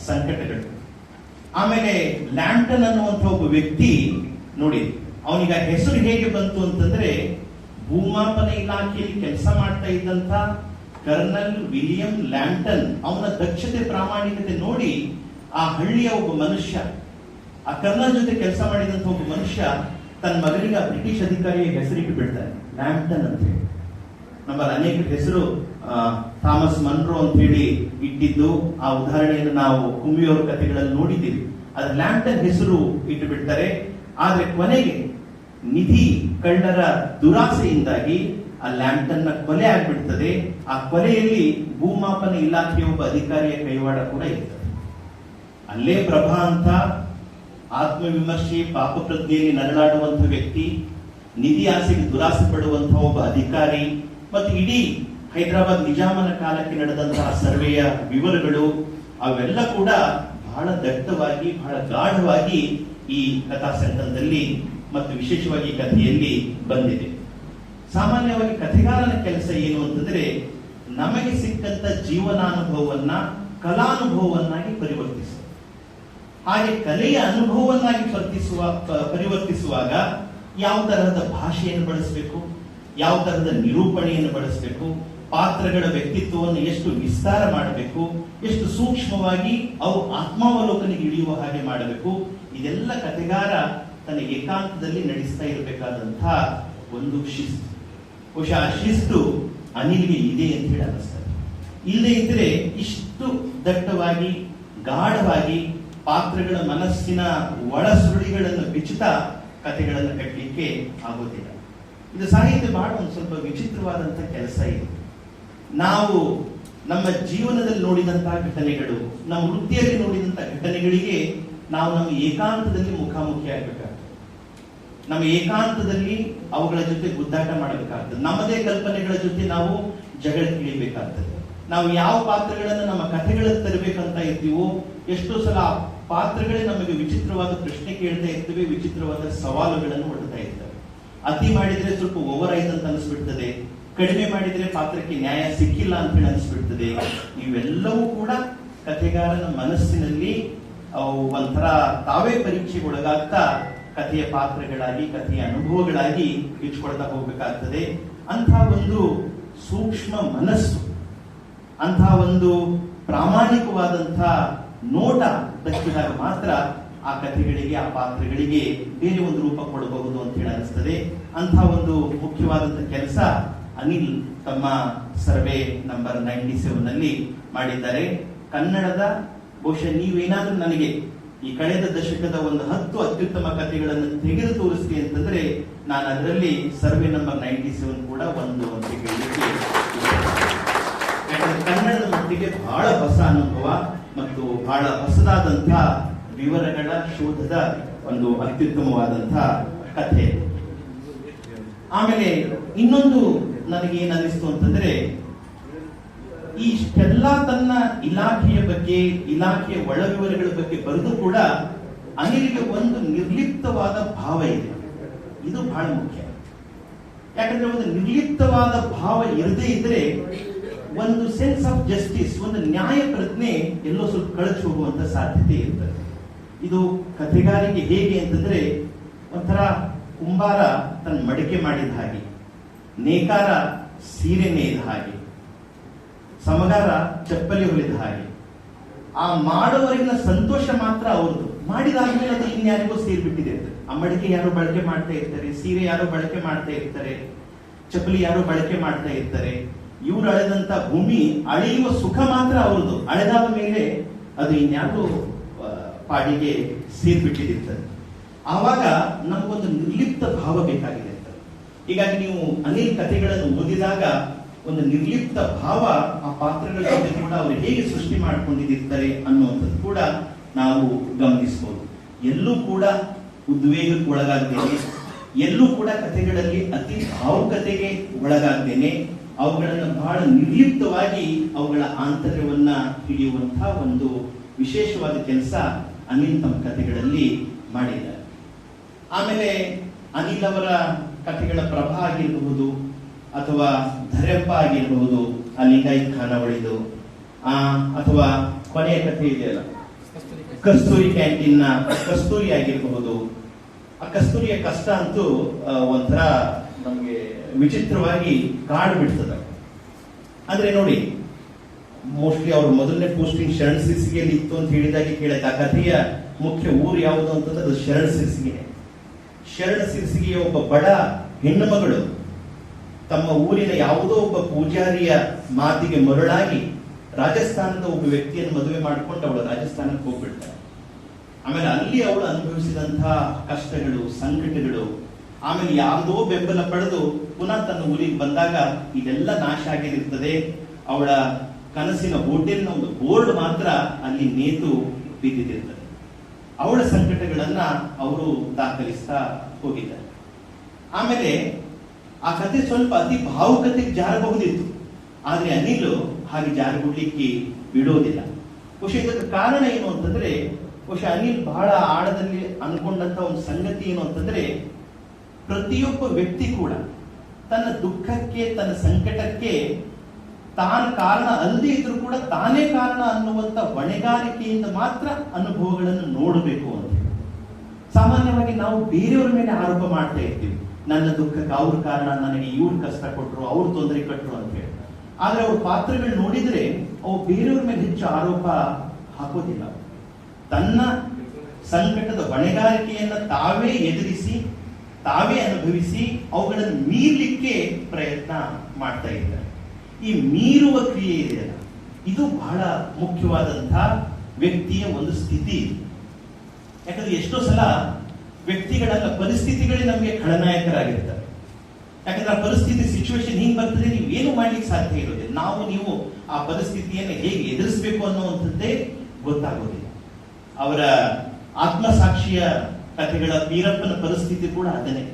ಸಂಕಟಗಳು. ಆಮೇಲೆ ಲ್ಯಾಂಟನ್ ಅನ್ನುವಂಥ ಒಬ್ಬ ವ್ಯಕ್ತಿ ನೋಡಿ, ಅವನಿಗ ಹೆಸರು ಹೇಗೆ ಬಂತು ಅಂತಂದ್ರೆ, ಭೂಮಾಪನ ಇಲಾಖೆಯಲ್ಲಿ ಕೆಲಸ ಮಾಡ್ತಾ ಇದ್ದಂತ ಕರ್ನಲ್ ವಿಲಿಯಂ ಲ್ಯಾಂಟನ್ ಅವನ ದಕ್ಷತೆ ಪ್ರಾಮಾಣಿಕತೆ ನೋಡಿ ಆ ಹಳ್ಳಿಯ ಒಬ್ಬ ಮನುಷ್ಯ, ಆ ಕರ್ನಲ್ ಜೊತೆ ಕೆಲಸ ಮಾಡಿದಂತ ಒಬ್ಬ ಮನುಷ್ಯ ತನ್ನ ಮಗನಿಗೆ ಆ ಬ್ರಿಟಿಷ್ ಅಧಿಕಾರಿಯ ಹೆಸರಿಟ್ಟು ಬಿಡ್ತಾನೆ, ಲ್ಯಾಂಟನ್ ಅಂತ ಹೇಳಿ. ನಮ್ಮಲ್ಲಿ ಅನೇಕ ಹೆಸರು ಥಾಮಸ್ ಮನ್ರೋ ಅಂತ ಹೇಳಿ ಇಟ್ಟಿದ್ದು ಆ ಉದಾಹರಣೆಯನ್ನು ನಾವು ಕುಂಬಿಯವರ ಕಥೆಗಳಲ್ಲಿ ನೋಡಿದ್ದೀವಿ. ಅದು ಲ್ಯಾಂಟನ್ ಹೆಸರು ಇಟ್ಟು ಬಿಡ್ತಾರೆ. ಆದ್ರೆ ಕೊನೆಗೆ ನಿಧಿ ಕಳ್ಳರ ದುರಾಸೆಯಿಂದಾಗಿ ಆ ಲ್ಯಾಂಟನ್ ನ ಕೊಲೆ ಆಗ್ಬಿಡ್ತದೆ. ಆ ಕೊಲೆಯಲ್ಲಿ ಭೂಮಾಪನ ಇಲಾಖೆಯ ಒಬ್ಬ ಅಧಿಕಾರಿಯ ಕೈವಾಡ ಕೂಡ ಇರ್ತದೆ. ಅಲ್ಲೇ ಪ್ರಭಾ ಅಂತ ಆತ್ಮವಿಮರ್ಶೆ ಪಾಪ ಪ್ರಜ್ಞೆಯಲ್ಲಿ ನರಳಾಡುವಂತಹ ವ್ಯಕ್ತಿ, ನಿಧಿ ಆಸೆಗೆ ದುರಾಸೆ ಪಡುವಂತಹ ಒಬ್ಬ ಅಧಿಕಾರಿ, ಮತ್ತು ಇಡೀ ಹೈದರಾಬಾದ್ ನಿಜಾಮನ ಕಾಲಕ್ಕೆ ನಡೆದಂತಹ ಸರ್ವೆಯ ವಿವರಗಳು ಅವೆಲ್ಲ ಕೂಡ ಬಹಳ ದಟ್ಟವಾಗಿ ಬಹಳ ಗಾಢವಾಗಿ ಈ ಕಥಾ ಸಂಕಲನದಲ್ಲಿ ಮತ್ತು ವಿಶೇಷವಾಗಿ ಕಥೆಯಲ್ಲಿ ಬಂದಿದೆ. ಸಾಮಾನ್ಯವಾಗಿ ಕಥೆಗಾರನ ಕೆಲಸ ಏನು ಅಂತಂದ್ರೆ, ನಮಗೆ ಸಿಕ್ಕಂತ ಜೀವನಾನುಭವವನ್ನ ಕಲಾನುಭವವನ್ನಾಗಿ ಪರಿವರ್ತಿಸುವ. ಹಾಗೆ ಕಲೆಯ ಅನುಭವವನ್ನಾಗಿ ಪರಿವರ್ತಿಸುವಾಗ ಯಾವ ತರಹದ ಭಾಷೆಯನ್ನು ಬಳಸಬೇಕು, ಯಾವ ತರಹದ ನಿರೂಪಣೆಯನ್ನು ಬಳಸಬೇಕು, ಪಾತ್ರಗಳ ವ್ಯಕ್ತಿತ್ವವನ್ನು ಎಷ್ಟು ವಿಸ್ತಾರ ಮಾಡಬೇಕು, ಎಷ್ಟು ಸೂಕ್ಷ್ಮವಾಗಿ ಅವು ಆತ್ಮಾವಲೋಕನೆಗೆ ಇಳಿಯುವ ಹಾಗೆ ಮಾಡಬೇಕು, ಇದೆಲ್ಲ ಕಥೆಗಾರ ತನ್ನ ಏಕಾಂತದಲ್ಲಿ ನಡೆಸ್ತಾ ಇರಬೇಕಾದಂತಹ ಒಂದು ಶಿಸ್ತು. ಬಹುಶಃ ಆ ಶಿಸ್ತು ಅನಿಲ್ಗೆ ಇದೆ ಅಂತ ಹೇಳಿ ಅನ್ನಿಸ್ತದೆ. ಇಲ್ಲದೆ ಇದ್ರೆ ಇಷ್ಟು ದಟ್ಟವಾಗಿ ಗಾಢವಾಗಿ ಪಾತ್ರಗಳ ಮನಸ್ಸಿನ ಒಳಸುರುಳಿಗಳನ್ನು ಬಿಚ್ಚುತ್ತಾ ಕಥೆಗಳನ್ನು ಕಟ್ಟಲಿಕ್ಕೆ ಆಗೋದಿಲ್ಲ. ಇದು ಸಾಹಿತ್ಯ ಬಹಳ ಒಂದು ಸ್ವಲ್ಪ ವಿಚಿತ್ರವಾದಂತಹ ಕೆಲಸ ಇದೆ. ನಾವು ನಮ್ಮ ಜೀವನದಲ್ಲಿ ನೋಡಿದಂತಹ ಘಟನೆಗಳು, ನಮ್ಮ ವೃತ್ತಿಯಲ್ಲಿ ನೋಡಿದಂತಹ ಘಟನೆಗಳಿಗೆ ನಾವು ನಮ್ಮ ಏಕಾಂತದಲ್ಲಿ ಮುಖಾಮುಖಿ ಆಗಬೇಕಾಗ್ತದೆ. ನಮ್ಮ ಏಕಾಂತದಲ್ಲಿ ಅವುಗಳ ಜೊತೆ ಗುದ್ದಾಟ ಮಾಡಬೇಕಾಗ್ತದೆ. ನಮ್ಮದೇ ಕಲ್ಪನೆಗಳ ಜೊತೆ ನಾವು ಜಗಳ ತಿಳಿಬೇಕಾಗ್ತದೆ. ನಾವು ಯಾವ ಪಾತ್ರಗಳನ್ನು ನಮ್ಮ ಕಥೆಗಳಲ್ಲಿ ತರಬೇಕಂತ ಇರ್ತೀವೋ, ಎಷ್ಟೋ ಸಲ ಆ ಪಾತ್ರಗಳೇ ನಮಗೆ ವಿಚಿತ್ರವಾದ ಪ್ರಶ್ನೆ ಕೇಳ್ತಾ ಇರ್ತವೆ, ವಿಚಿತ್ರವಾದ ಸವಾಲುಗಳನ್ನು ಒಡ್ತಾ ಇರ್ತವೆ. ಅತಿ ಮಾಡಿದ್ರೆ ಸ್ವಲ್ಪ ಓವರ್ ಆಯ್ತು ಅಂತ ಅನಿಸ್ಬಿಡ್ತದೆ, ಕಡಿಮೆ ಮಾಡಿದ್ರೆ ಪಾತ್ರಕ್ಕೆ ನ್ಯಾಯ ಸಿಕ್ಕಿಲ್ಲ ಅಂತ ಹೇಳಿ ಅನಿಸ್ಬಿಡ್ತದೆ. ಇವೆಲ್ಲವೂ ಕೂಡ ಕಥೆಗಾರನ ಮನಸ್ಸಿನಲ್ಲಿ ಒಂಥರ ತಾವೇ ಪರೀಕ್ಷೆಗೊಳಗಾಗ್ತಾ ಕಥೆಯ ಪಾತ್ರಗಳಾಗಿ ಕಥೆಯ ಅನುಭವಗಳಾಗಿ ಇಟ್ಕೊಳ್ತಾ ಹೋಗ್ಬೇಕಾಗ್ತದೆ. ಅಂಥ ಒಂದು ಸೂಕ್ಷ್ಮ ಮನಸ್ಸು, ಅಂಥ ಒಂದು ಪ್ರಾಮಾಣಿಕವಾದಂತಹ ನೋಟ ದಕ್ಕಿದಾಗ ಮಾತ್ರ ಆ ಕಥೆಗಳಿಗೆ ಆ ಪಾತ್ರಗಳಿಗೆ ಬೇರೆ ಒಂದು ರೂಪ ಕೊಡಬಹುದು ಅಂತ ಹೇಳಿ ಅನಿಸ್ತದೆ. ಅಂಥ ಒಂದು ಮುಖ್ಯವಾದಂತಹ ಕೆಲಸ ಅನಿಲ್ ತಮ್ಮ ಸರ್ವೆ ನಂಬರ್ 97 ನಲ್ಲಿ ಮಾಡಿದ್ದಾರೆ. ಕನ್ನಡದ ಬಹುಶಃ ನೀವೇನಾದ್ರೂ ನನಗೆ ಈ ಕಳೆದ ದಶಕದ ಒಂದು 10 ಅತ್ಯುತ್ತಮ ಕಥೆಗಳನ್ನು ತೆಗೆದು ತೋರಿಸ್ತೀನಿ ಅಂತಂದ್ರೆ ನಾನು ಅದರಲ್ಲಿ ಸರ್ವೆ ನಂಬರ್ 97 ಕೂಡ ಒಂದು ಅಂತ ಹೇಳಲಿಕ್ಕೆ. ಯಾಕಂದ್ರೆ ಕನ್ನಡದ ಮಟ್ಟಿಗೆ ಬಹಳ ಹೊಸ ಅನುಭವ ಮತ್ತು ಬಹಳ ಹೊಸದಾದಂತಹ ವಿವರಗಳ ಶೋಧದ ಒಂದು ಅತ್ಯುತ್ತಮವಾದಂತಹ ಕಥೆ. ಆಮೇಲೆ ಇನ್ನೊಂದು ನನಗೆ ಏನ್ ಅನಿಸ್ತು ಅಂತಂದ್ರೆ, ಇಷ್ಟೆಲ್ಲ ತನ್ನ ಇಲಾಖೆಯ ಬಗ್ಗೆ, ಇಲಾಖೆಯ ಒಳ ವಿವರಗಳ ಬಗ್ಗೆ ಬರೆದು ಕೂಡ ಅನಿಲ್ಗೆ ಒಂದು ನಿರ್ಲಿಪ್ತವಾದ ಭಾವ ಇದೆ. ಇದು ಬಹಳ ಮುಖ್ಯ. ಯಾಕಂದ್ರೆ ಒಂದು ನಿರ್ಲಿಪ್ತವಾದ ಭಾವ ಇರದೇ ಇದ್ರೆ ಒಂದು ಸೆನ್ಸ್ ಆಫ್ ಜಸ್ಟಿಸ್, ಒಂದು ನ್ಯಾಯ ಪ್ರಜ್ಞೆ ಎಲ್ಲೋ ಸ್ವಲ್ಪ ಕಳಚಿ ಹೋಗುವಂತ ಸಾಧ್ಯತೆ ಇರ್ತದೆ. ಇದು ಕಥೆಗಾರಿಕೆ ಹೇಗೆ ಅಂತಂದ್ರೆ, ಒಂಥರ ಕುಂಬಾರ ತನ್ನ ಮಡಿಕೆ ಮಾಡಿದ ಹಾಗೆ, ನೇಕಾರ ಸೀರೆ ನೇಯ್ದ ಹಾಗೆ, ಸಮಗಾರ ಚಪ್ಪಲಿ ಹೊಲಿದ ಹಾಗೆ. ಆ ಮಾಡುವವರಿಗಿನ ಸಂತೋಷ ಮಾತ್ರ ಅವ್ರದ್ದು, ಮಾಡಿದಾದ್ಮೇಲೆ ಅದು ಇನ್ಯಾರಿಗೂ ಸೇರ್ಬಿಟ್ಟಿದೆ. ಆ ಮಡಿಕೆ ಯಾರು ಬಳಕೆ ಮಾಡ್ತಾ ಇರ್ತಾರೆ, ಸೀರೆ ಯಾರು ಬಳಕೆ ಮಾಡ್ತಾ ಇರ್ತಾರೆ, ಚಪ್ಪಲಿ ಯಾರು ಬಳಕೆ ಮಾಡ್ತಾ ಇರ್ತಾರೆ. ಇವ್ರು ಅಳೆದಂತ ಭೂಮಿ ಅಳೆಯುವ ಸುಖ ಮಾತ್ರ ಅವ್ರದ್ದು. ಅಳೆದಾದ ಮೇಲೆ ಅದು ಇನ್ಯಾರು ಪಾಡಿಗೆ ಸೇರ್ಬಿಟ್ಟಿರ್ತದೆ. ಆವಾಗ ನಮಗೊಂದು ನಿರ್ಲಿಪ್ತ ಭಾವ ಬೇಕಾಗಿದೆ ಅಂತ. ಹೀಗಾಗಿ ನೀವು ಅನೇಕ ಕಥೆಗಳನ್ನು ಓದಿದಾಗ ಒಂದು ನಿರ್ಲಿಪ್ತ ಭಾವ ಆ ಪಾತ್ರಗಳ ಜೊತೆ ಕೂಡ ಅವರು ಹೇಗೆ ಸೃಷ್ಟಿ ಮಾಡ್ಕೊಂಡಿರ್ತಾರೆ ಅನ್ನುವಂಥದ್ದು ಕೂಡ ನಾವು ಗಮನಿಸಬಹುದು. ಎಲ್ಲೂ ಕೂಡ ಉದ್ವೇಗಕ್ಕೆ ಒಳಗಾಗ್ದೇನೆ, ಎಲ್ಲೂ ಕೂಡ ಕಥೆಗಳಲ್ಲಿ ಅತಿ ಭಾವುಕತೆಗೆ ಒಳಗಾಗ್ದೇನೆ, ಅವುಗಳನ್ನು ಬಹಳ ನಿರ್ಲಿಪ್ತವಾಗಿ ಅವುಗಳ ಆಂತರ್ಯವನ್ನ ಹಿಡಿಯುವಂತಹ ಒಂದು ವಿಶೇಷವಾದ ಕೆಲಸ ಅನಿಲ್ ತಮ್ಮ ಕಥೆಗಳಲ್ಲಿ ಮಾಡಿದ್ದಾರೆ. ಆಮೇಲೆ ಅನಿಲ್ ಅವರ ಕಥೆಗಳ ಪ್ರಭಾ ಆಗಿರಬಹುದು, ಅಥವಾ ಧರೆಪ್ಪ ಆಗಿರಬಹುದು, ಆ ಲಿಂಗಾಯತ್ ಖಾನಾವಳಿದು, ಅಥವಾ ಕೊನೆಯ ಕಥೆ ಇದೆಯಲ್ಲ ಕಸ್ತೂರಿ ಕ್ಯಾಂಟೀನ್ ನ ಕಸ್ತೂರಿ ಆಗಿರಬಹುದು. ಆ ಕಸ್ತೂರಿಯ ಕಷ್ಟ ಅಂತೂ ಒಂಥರ ನಮಗೆ ವಿಚಿತ್ರವಾಗಿ ಕಾಡು ಬಿಡ್ತದೆ. ಅಂದ್ರೆ ನೋಡಿ, ಮೋಸ್ಟ್ಲಿ ಅವ್ರ ಮೊದಲನೇ ಪೋಸ್ಟಿಂಗ್ ಶರಣ್ ಸಿರ್ಸಿಗೆಯಲ್ಲಿ ಇತ್ತು ಅಂತ ಹೇಳಿದಾಗೆ ಕೇಳಿದ. ಆ ಕಥೆಯ ಮುಖ್ಯ ಊರು ಯಾವುದು ಅಂತಂದ್ರೆ ಅದು ಶರಣ್ ಸಿರ್ಸಿಗೆ. ಶರಣ್ ಸಿರ್ಸಿಗೆಯ ಒಬ್ಬ ಬಡ ಹೆಣ್ಣು ಮಗಳು ತಮ್ಮ ಊರಿನ ಯಾವುದೋ ಒಬ್ಬ ಪೂಜಾರಿಯ ಮಾತಿಗೆ ಮರಳಾಗಿ ರಾಜಸ್ಥಾನದ ಒಬ್ಬ ವ್ಯಕ್ತಿಯನ್ನು ಮದುವೆ ಮಾಡಿಕೊಂಡು ಅವಳು ರಾಜಸ್ಥಾನಕ್ಕೆ ಹೋಗ್ಬಿಡ್ತಾಳೆ. ಆಮೇಲೆ ಅಲ್ಲಿ ಅವಳು ಅನುಭವಿಸಿದಂತಹ ಕಷ್ಟಗಳು, ಸಂಕಟಗಳು, ಆಮೇಲೆ ಯಾವುದೋ ಬೆಂಬಲ ಪಡೆದು ಪುನಃ ತನ್ನ ಊರಿಗೆ ಬಂದಾಗ ಇದೆಲ್ಲ ನಾಶ ಆಗಿರುತ್ತದೆ. ಅವಳ ಕನಸಿನ ಹೋಟೆಲ್ನ ಒಂದು ಬೋರ್ಡ್ ಮಾತ್ರ ಅಲ್ಲಿ ನೇತು ಬಿದ್ದಿರುತ್ತದೆ. ಅವಳ ಸಂಕಟಗಳನ್ನ ಅವರು ದಾಖಲಿಸ್ತಾ ಹೋಗಿದ್ದಾರೆ. ಆಮೇಲೆ ಆ ಕಥೆ ಸ್ವಲ್ಪ ಅತಿ ಭಾವುಕತೆಗೆ ಜಾರಬಹುದಿತ್ತು, ಆದ್ರೆ ಅನಿಲ್ ಹಾಗೆ ಜಾರಬಿಡ್ಲಿಕ್ಕೆ ಬಿಡೋದಿಲ್ಲ. ಬಹುಶಃ ಇದಕ್ಕೆ ಕಾರಣ ಏನು ಅಂತಂದ್ರೆ, ಬಹುಶಃ ಅನಿಲ್ ಬಹಳ ಆಳದಲ್ಲಿ ಅನ್ಕೊಂಡಂತ ಒಂದು ಸಂಗತಿ ಏನು ಅಂತಂದ್ರೆ, ಪ್ರತಿಯೊಬ್ಬ ವ್ಯಕ್ತಿ ಕೂಡ ತನ್ನ ದುಃಖಕ್ಕೆ, ತನ್ನ ಸಂಕಟಕ್ಕೆ ತಾನು ಕಾರಣ ಅಲ್ಲದೆ ಇದ್ರೂ ಕೂಡ ತಾನೇ ಕಾರಣ ಅನ್ನುವಂತ ಹೊಣೆಗಾರಿಕೆಯಿಂದ ಮಾತ್ರ ಅನುಭವಗಳನ್ನು ನೋಡಬೇಕು ಅಂತ. ಸಾಮಾನ್ಯವಾಗಿ ನಾವು ಬೇರೆಯವರ ಮೇಲೆ ಆರೋಪ ಮಾಡ್ತಾ ಇರ್ತೀವಿ, ನನ್ನ ದುಃಖಕ್ಕೆ ಅವ್ರ ಕಾರಣ, ನನಗೆ ಇವ್ರು ಕಷ್ಟ ಕೊಟ್ಟರು, ಅವ್ರು ತೊಂದರೆ ಕೊಟ್ಟರು ಅಂತ ಹೇಳಿ. ಆದ್ರೆ ಅವ್ರ ಪಾತ್ರಗಳು ನೋಡಿದ್ರೆ ಅವು ಬೇರೆಯವ್ರ ಮೇಲೆ ಹೆಚ್ಚು ಆರೋಪ ಹಾಕೋದಿಲ್ಲ. ತನ್ನ ಸಂಕಟದ ಹೊಣೆಗಾರಿಕೆಯನ್ನ ತಾವೇ ಎದುರಿಸಿ, ತಾವೇ ಅನುಭವಿಸಿ, ಅವುಗಳನ್ನು ಮೀರ್ಲಿಕ್ಕೆ ಪ್ರಯತ್ನ ಮಾಡ್ತಾ ಇದ್ದಾರೆ. ಈ ಮೀರುವ ಕ್ರಿಯೆ ಇದೆಯಲ್ಲ, ಇದು ಬಹಳ ಮುಖ್ಯವಾದಂತಹ ವ್ಯಕ್ತಿಯ ಒಂದು ಸ್ಥಿತಿ. ಯಾಕಂದ್ರೆ ಎಷ್ಟೋ ಸಲ ವ್ಯಕ್ತಿಗಳಲ್ಲ, ಪರಿಸ್ಥಿತಿಗಳೇ ನಮಗೆ ಖಳನಾಯಕರಾಗಿರ್ತಾರೆ. ಯಾಕಂದ್ರೆ ಆ ಪರಿಸ್ಥಿತಿ, ಸಿಚುವೇಶನ್ ಹಿಂಗ್ ಬರ್ತದೆ, ನೀವು ಏನು ಮಾಡ್ಲಿಕ್ಕೆ ಸಾಧ್ಯ ಇರೋದಿಲ್ಲ. ನೀವು ಆ ಪರಿಸ್ಥಿತಿಯನ್ನು ಹೇಗೆ ಎದುರಿಸಬೇಕು ಅನ್ನುವಂಥದ್ದೇ ಗೊತ್ತಾಗೋದಿಲ್ಲ. ಅವರ ಆತ್ಮಸಾಕ್ಷಿಯ ಕಥೆಗಳ ವೀರಪ್ಪನ ಪರಿಸ್ಥಿತಿ ಕೂಡ ಅದನ್ನೇ.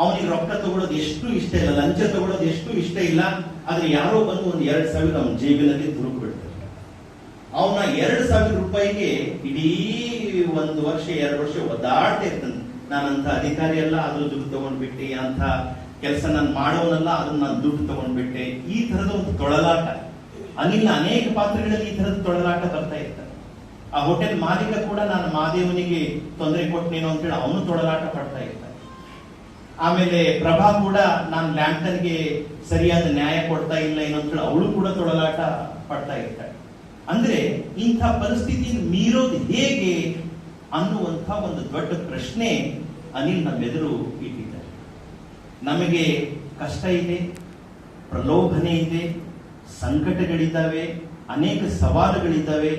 ಅವನಿಗೆ ರೊಕ್ಕ ತಗೊಳ್ಳೋದು ಎಷ್ಟು ಇಷ್ಟ ಇಲ್ಲ, ಲಂಚ ತಗೊಳ್ಳೋದು ಎಷ್ಟು ಇಷ್ಟ ಇಲ್ಲ, ಆದ್ರೆ ಯಾರೋ ಬಂದು ಒಂದು 2,000 ಅವನ ಜೇಬಿನಲ್ಲಿ ತುರುಕು ಬಿಡ್ತಾರೆ. ಅವನ 2,000 ರೂಪಾಯಿಗೆ ಇಡೀ 1 ವರ್ಷ 2 ವರ್ಷ ಒದ್ದಾಡ್ತಾ ಇರ್ತಾನೆ. ನಾನಂತ ಅಧಿಕಾರಿ ಅಲ್ಲ, ಅದ್ರ ದುಡ್ಡು ತಗೊಂಡ್ಬಿಟ್ಟೆ, ಅಂತ ಕೆಲಸ ನಾನು ಮಾಡೋನಲ್ಲ, ಅದನ್ನ ನಾನು ದುಡ್ಡು ತಗೊಂಡ್ಬಿಟ್ಟೆ. ಈ ತರದ ಒಂದು ತೊಳಲಾಟ ಅನಿಲ್ ಅನೇಕ ಪಾತ್ರಗಳಲ್ಲಿ ಈ ತರದ ತೊಳಲಾಟ ಬರ್ತಾ ಇರ್ತಾರೆ. ಆ ಹೋಟೆಲ್ ಮಾಲೀಕ ಕೂಡ ನಾನು ಮಾದೇವನಿಗೆ ತೊಂದರೆ ಕೊಟ್ಟನೇನೋ ಅಂತೇಳಿ ಅವನು ತೊಳಲಾಟ ಪಡ್ತಾ ಇರ್ತಾನೆ. ಆಮೇಲೆ ಪ್ರಭಾ ಕೂಡ ನಾನು ಲ್ಯಾಂಪ್ಟನ್ಗೆ ಸರಿಯಾದ ನ್ಯಾಯ ಕೊಡ್ತಾ ಇಲ್ಲ ಏನೋ ಅಂತೇಳಿ ಅವಳು ಕೂಡ ತೊಳಲಾಟ ಪಡ್ತಾ ಇರ್ತಾಳೆ. ಅಂದ್ರೆ ಇಂಥ ಪರಿಸ್ಥಿತಿಯನ್ನು ಮೀರೋದು ಹೇಗೆ ಅನ್ನುವಂಥ ಒಂದು ದೊಡ್ಡ ಪ್ರಶ್ನೆ ಅನಿಲ್ ನಮ್ಮೆದುರು ಇಟ್ಟಿದ್ದಾರೆ. ನಮಗೆ ಕಷ್ಟ ಇದೆ, ಪ್ರಲೋಭನೆ ಇದೆ, ಸಂಕಟಗಳಿದ್ದಾವೆ, ಅನೇಕ ಸವಾಲುಗಳಿದ್ದಾವೆ.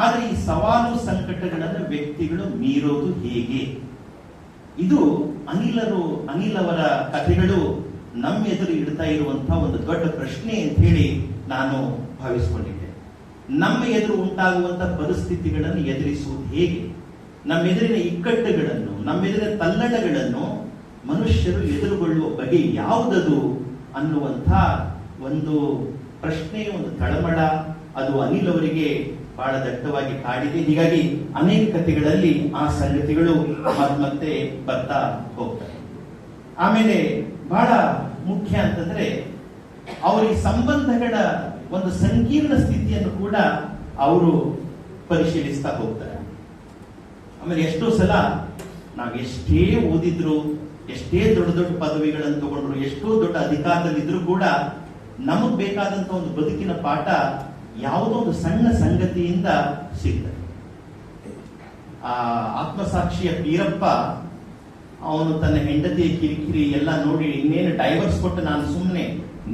ಆದ್ರೆ ಈ ಸವಾಲು ಸಂಕಟಗಳನ್ನು ವ್ಯಕ್ತಿಗಳು ಮೀರೋದು ಹೇಗೆ? ಇದು ಅನಿಲ್ ಅವರ ಕಥೆಗಳು ನಮ್ಮ ಎದುರು ಇಡ್ತಾ ಇರುವಂತಹ ಒಂದು ದೊಡ್ಡ ಪ್ರಶ್ನೆ ಅಂತ ಹೇಳಿ ನಾನು ಭಾವಿಸಿಕೊಂಡಿದ್ದೆ. ನಮ್ಮ ಎದುರು ಉಂಟಾಗುವಂತಹ ಪರಿಸ್ಥಿತಿಗಳನ್ನು ಎದುರಿಸುವುದು ಹೇಗೆ? ನಮ್ಮೆದುರಿನ ಇಕ್ಕಟ್ಟುಗಳನ್ನು, ನಮ್ಮೆದುರಿನ ತಲ್ಲಣಗಳನ್ನು ಮನುಷ್ಯರು ಎದುರುಗೊಳ್ಳುವ ಬಗೆ ಯಾವುದದು ಅನ್ನುವಂಥ ಒಂದು ಪ್ರಶ್ನೆ, ಒಂದು ತಳಮಳ ಅದು ಅನಿಲ್ ಅವರಿಗೆ ಬಹಳ ದಟ್ಟವಾಗಿ ಕಾಡಿದೆ. ಹೀಗಾಗಿ ಅನೇಕ ಕಥೆಗಳಲ್ಲಿ ಆ ಸಂಗತಿಗಳು ಮತ್ತೆ ಬರ್ತಾ ಹೋಗ್ತವೆ. ಆಮೇಲೆ ಬಹಳ ಮುಖ್ಯ ಅಂತಂದ್ರೆ ಅವರಿಗೆ ಸಂಬಂಧಗಳ ಒಂದು ಸಂಕೀರ್ಣ ಸ್ಥಿತಿಯನ್ನು ಕೂಡ ಅವರು ಪರಿಶೀಲಿಸ್ತಾ ಹೋಗ್ತಾರೆ. ಆಮೇಲೆ ಎಷ್ಟೋ ಸಲ ನಾವು ಎಷ್ಟೇ ಓದಿದ್ರು, ಎಷ್ಟೇ ದೊಡ್ಡ ದೊಡ್ಡ ಪದವಿಗಳನ್ನು ತಗೊಂಡ್ರು, ಎಷ್ಟೋ ದೊಡ್ಡ ಅಧಿಕಾರದಲ್ಲಿದ್ರು ಕೂಡ ನಮಗ್ ಬೇಕಾದಂತ ಒಂದು ಬದುಕಿನ ಪಾಠ ಯಾವುದೋ ಒಂದು ಸಣ್ಣ ಸಂಗತಿಯಿಂದ ಸಿಗ್ತದೆ. ಆ ಆತ್ಮಸಾಕ್ಷಿಯ ವೀರಪ್ಪ ಅವನು ತನ್ನ ಹೆಂಡತಿಯ ಕಿರಿಕಿರಿ ಎಲ್ಲ ನೋಡಿ ಇನ್ನೇನು ಡೈವರ್ಸ್ ಕೊಟ್ಟು ನಾನು ಸುಮ್ಮನೆ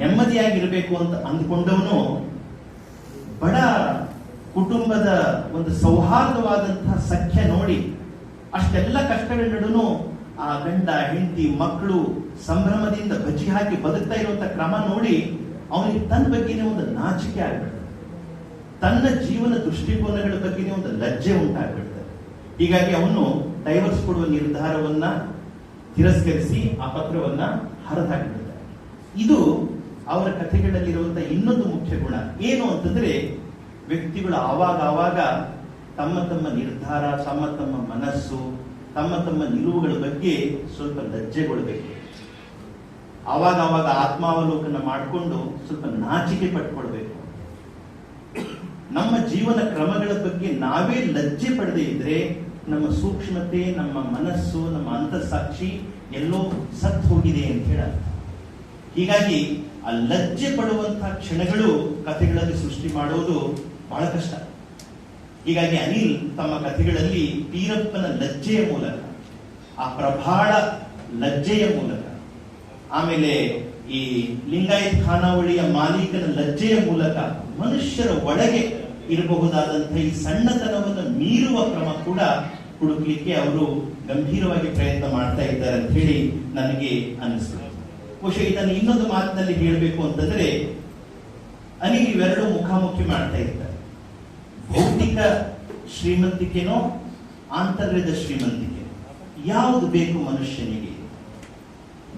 ನೆಮ್ಮದಿಯಾಗಿರ್ಬೇಕು ಅಂತ ಅಂದ್ಕೊಂಡವನು ಬಡ ಕುಟುಂಬದ ಒಂದು ಸೌಹಾರ್ದವಾದಂತಹ ಸಖ್ಯ ನೋಡಿ ಅಷ್ಟೆಲ್ಲ ಕಷ್ಟಗಳ ನಡುನು ಆ ಗಂಡ, ಹೆಂಡತಿ, ಮಕ್ಕಳು ಸಂಭ್ರಮದಿಂದ ಬಜ್ಜಿ ಹಾಕಿ ಬದುಕ್ತಾ ಇರುವಂತ ಕ್ರಮ ನೋಡಿ ಅವನಿಗೆ ತನ್ನ ಬಗ್ಗೆನೇ ಒಂದು ನಾಚಿಕೆ ಆಗ್ಬಿಡ್ತದೆ. ತನ್ನ ಜೀವನ ದೃಷ್ಟಿಕೋನಗಳ ಬಗ್ಗೆನೇ ಒಂದು ಲಜ್ಜೆ ಉಂಟಾಗ್ಬಿಡ್ತದೆ. ಹೀಗಾಗಿ ಅವನು ಡೈವರ್ಸ್ ಕೊಡುವ ನಿರ್ಧಾರವನ್ನ ತಿರಸ್ಕರಿಸಿ ಆ ಪತ್ರವನ್ನ ಹರಿದಾಕ್ಬಿಡ್ತಾರೆ. ಇದು ಅವರ ಕಥೆಗಳಲ್ಲಿರುವಂತಹ ಇನ್ನೊಂದು ಮುಖ್ಯ ಗುಣ ಏನು ಅಂತಂದ್ರೆ, ವ್ಯಕ್ತಿಗಳು ಆವಾಗ ತಮ್ಮ ತಮ್ಮ ನಿರ್ಧಾರ, ತಮ್ಮ ಮನಸ್ಸು, ತಮ್ಮ ತಮ್ಮ ನಿಲುವುಗಳ ಬಗ್ಗೆ ಸ್ವಲ್ಪ ಲಜ್ಜೆಗೊಳ್ಬೇಕು. ಆವಾಗ ಆತ್ಮಾವಲೋಕನ ಮಾಡಿಕೊಂಡು ಸ್ವಲ್ಪ ನಾಚಿಕೆ ಪಟ್ಕೊಳ್ಬೇಕು. ನಮ್ಮ ಜೀವನ ಕ್ರಮಗಳ ಬಗ್ಗೆ ನಾವೇ ಲಜ್ಜೆ ಪಡೆದೇ ಇದ್ರೆ ನಮ್ಮ ಸೂಕ್ಷ್ಮತೆ, ನಮ್ಮ ಮನಸ್ಸು, ನಮ್ಮ ಅಂತಃಸಾಕ್ಷಿ ಎಲ್ಲೋ ಸತ್ತು ಹೋಗಿದೆ ಅಂತ ಹೇಳ. ಹೀಗಾಗಿ ಆ ಲಜ್ಜೆ ಪಡುವಂತಹ ಕ್ಷಣಗಳು ಕಥೆಗಳಲ್ಲಿ ಸೃಷ್ಟಿ ಮಾಡೋದು ಬಹಳ ಕಷ್ಟ. ಹೀಗಾಗಿ ಅನಿಲ್ ತಮ್ಮ ಕಥೆಗಳಲ್ಲಿ ಪೀರಪ್ಪನ ಲಜ್ಜೆಯ ಮೂಲಕ, ಆ ಪ್ರಭಾಳ ಲಜ್ಜೆಯ ಮೂಲಕ, ಆಮೇಲೆ ಈ ಲಿಂಗಾಯತ್ ಖಾನಾವಳಿಯ ಮಾಲೀಕನ ಲಜ್ಜೆಯ ಮೂಲಕ ಮನುಷ್ಯರ ಒಳಗೆ ಇರಬಹುದಾದಂತಹ ಈ ಸಣ್ಣತನವನ್ನು ಮೀರುವ ಕ್ರಮ ಕೂಡ ಹುಡುಕ್ಲಿಕ್ಕೆ ಅವರು ಗಂಭೀರವಾಗಿ ಪ್ರಯತ್ನ ಮಾಡ್ತಾ ಇದ್ದಾರೆ ಅಂತ ಹೇಳಿ ನನಗೆ ಅನಿಸ್ತದೆ. ಬಹುಶಃ ಇದನ್ನು ಇನ್ನೊಂದು ಮಾತಿನಲ್ಲಿ ಹೇಳಬೇಕು ಅಂತಂದ್ರೆ, ಅನಿಲ್ ಇವೆರಡು ಮುಖಾಮುಖಿ ಮಾಡ್ತಾ ಇರ್ತಾರೆ. ಭೌತಿಕ ಶ್ರೀಮಂತಿಕೆನೋ ಆಂತರ್ಯದ ಶ್ರೀಮಂತಿಕೆ, ಯಾವುದು ಬೇಕು ಮನುಷ್ಯನಿಗೆ?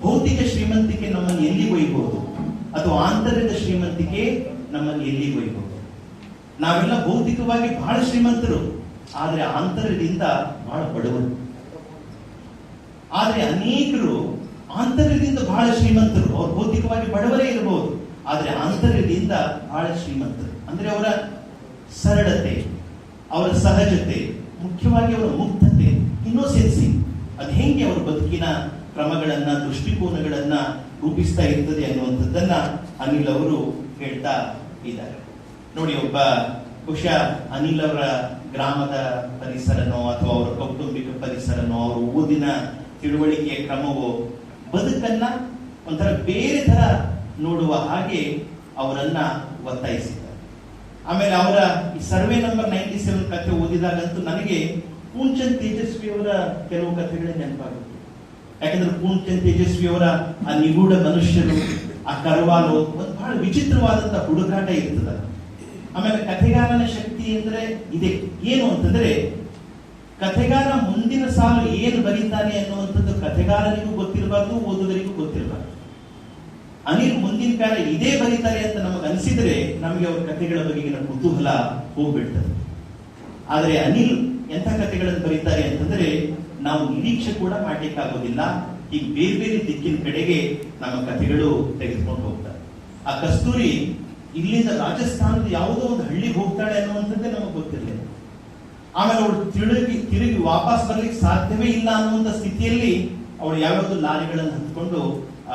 ಭೌತಿಕ ಶ್ರೀಮಂತಿಕೆ ನಮ್ಮನ್ನು ಎಲ್ಲಿ ಒಯ್ಯಬಹುದು, ಅಥವಾ ಆಂತರ್ಯದ ಶ್ರೀಮಂತಿಕೆ ನಮ್ಮನ್ನು ಎಲ್ಲಿ ಒಯ್ಯಬಹುದು? ನಾವೆಲ್ಲ ಭೌತಿಕವಾಗಿ ಬಹಳ ಶ್ರೀಮಂತರು, ಆದರೆ ಆಂತರ್ಯದಿಂದ ಬಹಳ ಬಡವರು. ಆದರೆ ಅನೇಕರು ಆಂತರ್ಯದಿಂದ ಬಹಳ ಶ್ರೀಮಂತರು, ಅವರು ಭೌತಿಕವಾಗಿ ಬಡವರೇ ಇರಬಹುದು, ಆದರೆ ಆಂತರ್ಯದಿಂದ ಬಹಳ ಶ್ರೀಮಂತರು. ಅಂದ್ರೆ ಅವರ ಸರಳತೆ, ಅವರ ಸಹಜತೆ, ಮುಖ್ಯವಾಗಿ ಅವರ ಮುಗ್ಧತೆ, ಇನ್ನೋಸೆನ್ಸಿ, ಅದು ಹೆಂಗೆ ಅವರ ಬದುಕಿನ ಕ್ರಮಗಳನ್ನ, ದೃಷ್ಟಿಕೋನಗಳನ್ನ ರೂಪಿಸ್ತಾ ಇರ್ತದೆ ಅನ್ನುವಂಥದ್ದನ್ನ ಅನಿಲ್ ಅವರು ಹೇಳ್ತಾ ಇದ್ದಾರೆ. ನೋಡಿ, ಬಹುಶಃ ಅನಿಲ್ ಅವರ ಗ್ರಾಮದ ಪರಿಸರನೋ ಅಥವಾ ಅವರ ಕೌಟುಂಬಿಕ ಪರಿಸರನೋ, ಅವರ ಓದಿನ ತಿಳುವಳಿಕೆಯ ಕ್ರಮವೋ ಬದುಕನ್ನ ಒಂಥರ ಬೇರೆ ತರ ನೋಡುವ ಹಾಗೆ ಅವರನ್ನ ಒತ್ತಾಯಿಸಿದ್ದಾರೆ. ಆಮೇಲೆ ಅವರ ಈ ಸರ್ವೆ ನಂಬರ್ 97 ಕಥೆ ಓದಿದಾಗಂತೂ ನನಗೆ ಪೂರ್ಣಚಂದ್ ತೇಜಸ್ವಿ ಅವರ ಕೆಲವು ಕಥೆಗಳೇ ನೆನಪಾಗುತ್ತೆ. ಯಾಕಂದ್ರೆ ಪೂರ್ಣಚಂದ್ ತೇಜಸ್ವಿ ಅವರ ಆ ನಿಗೂಢ ಮನುಷ್ಯರು, ಆ ಕರವಾಲು ಒಂದು ಬಹಳ ವಿಚಿತ್ರವಾದಂತಹ ಹುಡುಕಾಟ ಇರ್ತದ. ಆಮೇಲೆ ಕಥೆಗಾರನ ಶಕ್ತಿ ಅಂದ್ರೆ ಇದೆ, ಏನು ಅಂತಂದ್ರೆ ಕಥೆಗಾರ ಮುಂದಿನ ಸಾಲು ಏನು ಬರೀತಾನೆ ಅನ್ನುವಂಥದ್ದು ಕಥೆಗಾರನಿಗೂ ಗೊತ್ತಿರಬಾರ್ದು, ಓದುಗರಿಗೂ ಗೊತ್ತಿರಬಾರ್ದು. ಅನಿಲ್ ಮುಂದಿನ ಕಾಲ ಇದೇ ಬರೀತಾರೆ ಅಂತ ನಮಗೆ ಅನಿಸಿದ್ರೆ ನಮಗೆ ಅವರ ಕಥೆಗಳ ಬಗೆಗಿನ ಕುತೂಹಲ ಹೋಗ್ಬಿಡ್ತದೆ. ಆದರೆ ಅನಿಲ್ ಎಂಥ ಕಥೆಗಳನ್ನು ಬರೀತಾರೆ ಅಂತಂದ್ರೆ ನಾವು ನಿರೀಕ್ಷೆ ಕೂಡ ಮಾಡ್ಲಿಕ್ಕಾಗೋದಿಲ್ಲ. ಈಗ ಬೇರೆ ಬೇರೆ ದಿಕ್ಕಿನ ಕಡೆಗೆ ನಮ್ಮ ಕಥೆಗಳು ತೆಗೆದುಕೊಂಡು ಹೋಗ್ತಾರೆ. ಆ ಕಸ್ತೂರಿ ಇಲ್ಲಿಂದ ರಾಜಸ್ಥಾನದ ಯಾವುದೋ ಒಂದು ಹಳ್ಳಿಗೆ ಹೋಗ್ತಾಳೆ ಅನ್ನುವಂಥದ್ದೇ ನಮಗೆ ಗೊತ್ತಿರಲಿಲ್ಲ. ಆಮೇಲೆ ಅವಳು ತಿರುಗಿ ವಾಪಸ್ ಬರ್ಲಿಕ್ಕೆ ಸಾಧ್ಯವೇ ಇಲ್ಲ ಅನ್ನುವಂಥ ಸ್ಥಿತಿಯಲ್ಲಿ ಅವಳು ಯಾವ್ಯಾವ್ದು ಲಾರಿಗಳನ್ನು ಹತ್ಕೊಂಡು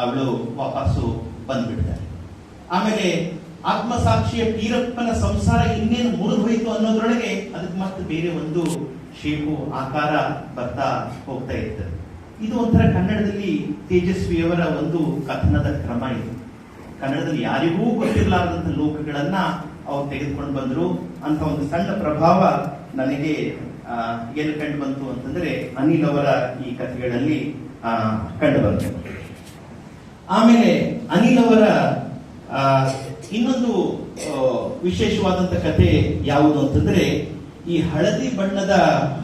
ಅವಳು ವಾಪಸ್ಸು ಬಂದ್ಬಿಡ್ತಾಳೆ. ಆಮೇಲೆ ಆತ್ಮಸಾಕ್ಷಿಯ ಪೀರಪ್ಪನ ಸಂಸಾರ ಇನ್ನೇನು ಮುರಿದು ಹೋಯಿತು ಅನ್ನೋದ್ರೊಳಗೆ ಅದಕ್ಕೆ ಮತ್ತೆ ಬೇರೆ ಒಂದು ಶೇಪು, ಆಕಾರ ಬರ್ತಾ ಹೋಗ್ತಾ ಇರ್ತದೆ. ಇದು ಒಂಥರ ಕನ್ನಡದಲ್ಲಿ ತೇಜಸ್ವಿಯವರ ಒಂದು ಕಥನದ ಕ್ರಮ. ಇದು ಕನ್ನಡದಲ್ಲಿ ಯಾರಿಗೂ ಗೊತ್ತಿರಲಾರದಂತ ಲೋಕಗಳನ್ನ ಅವ್ರು ತೆಗೆದುಕೊಂಡು ಬಂದ್ರು. ಅಂತ ಒಂದು ಸಣ್ಣ ಪ್ರಭಾವ ನನಗೆ ಏನು ಕಂಡು ಬಂತು ಅಂತಂದ್ರೆ ಅನಿಲ್ ಅವರ ಈ ಕಥೆಗಳಲ್ಲಿ ಕಂಡು ಬಂತು. ಆಮೇಲೆ ಅನಿಲ್ ಅವರ ಇನ್ನೊಂದು ವಿಶೇಷವಾದಂತ ಕಥೆ ಯಾವುದು ಅಂತಂದ್ರೆ ಈ ಹಳದಿ ಬಣ್ಣದ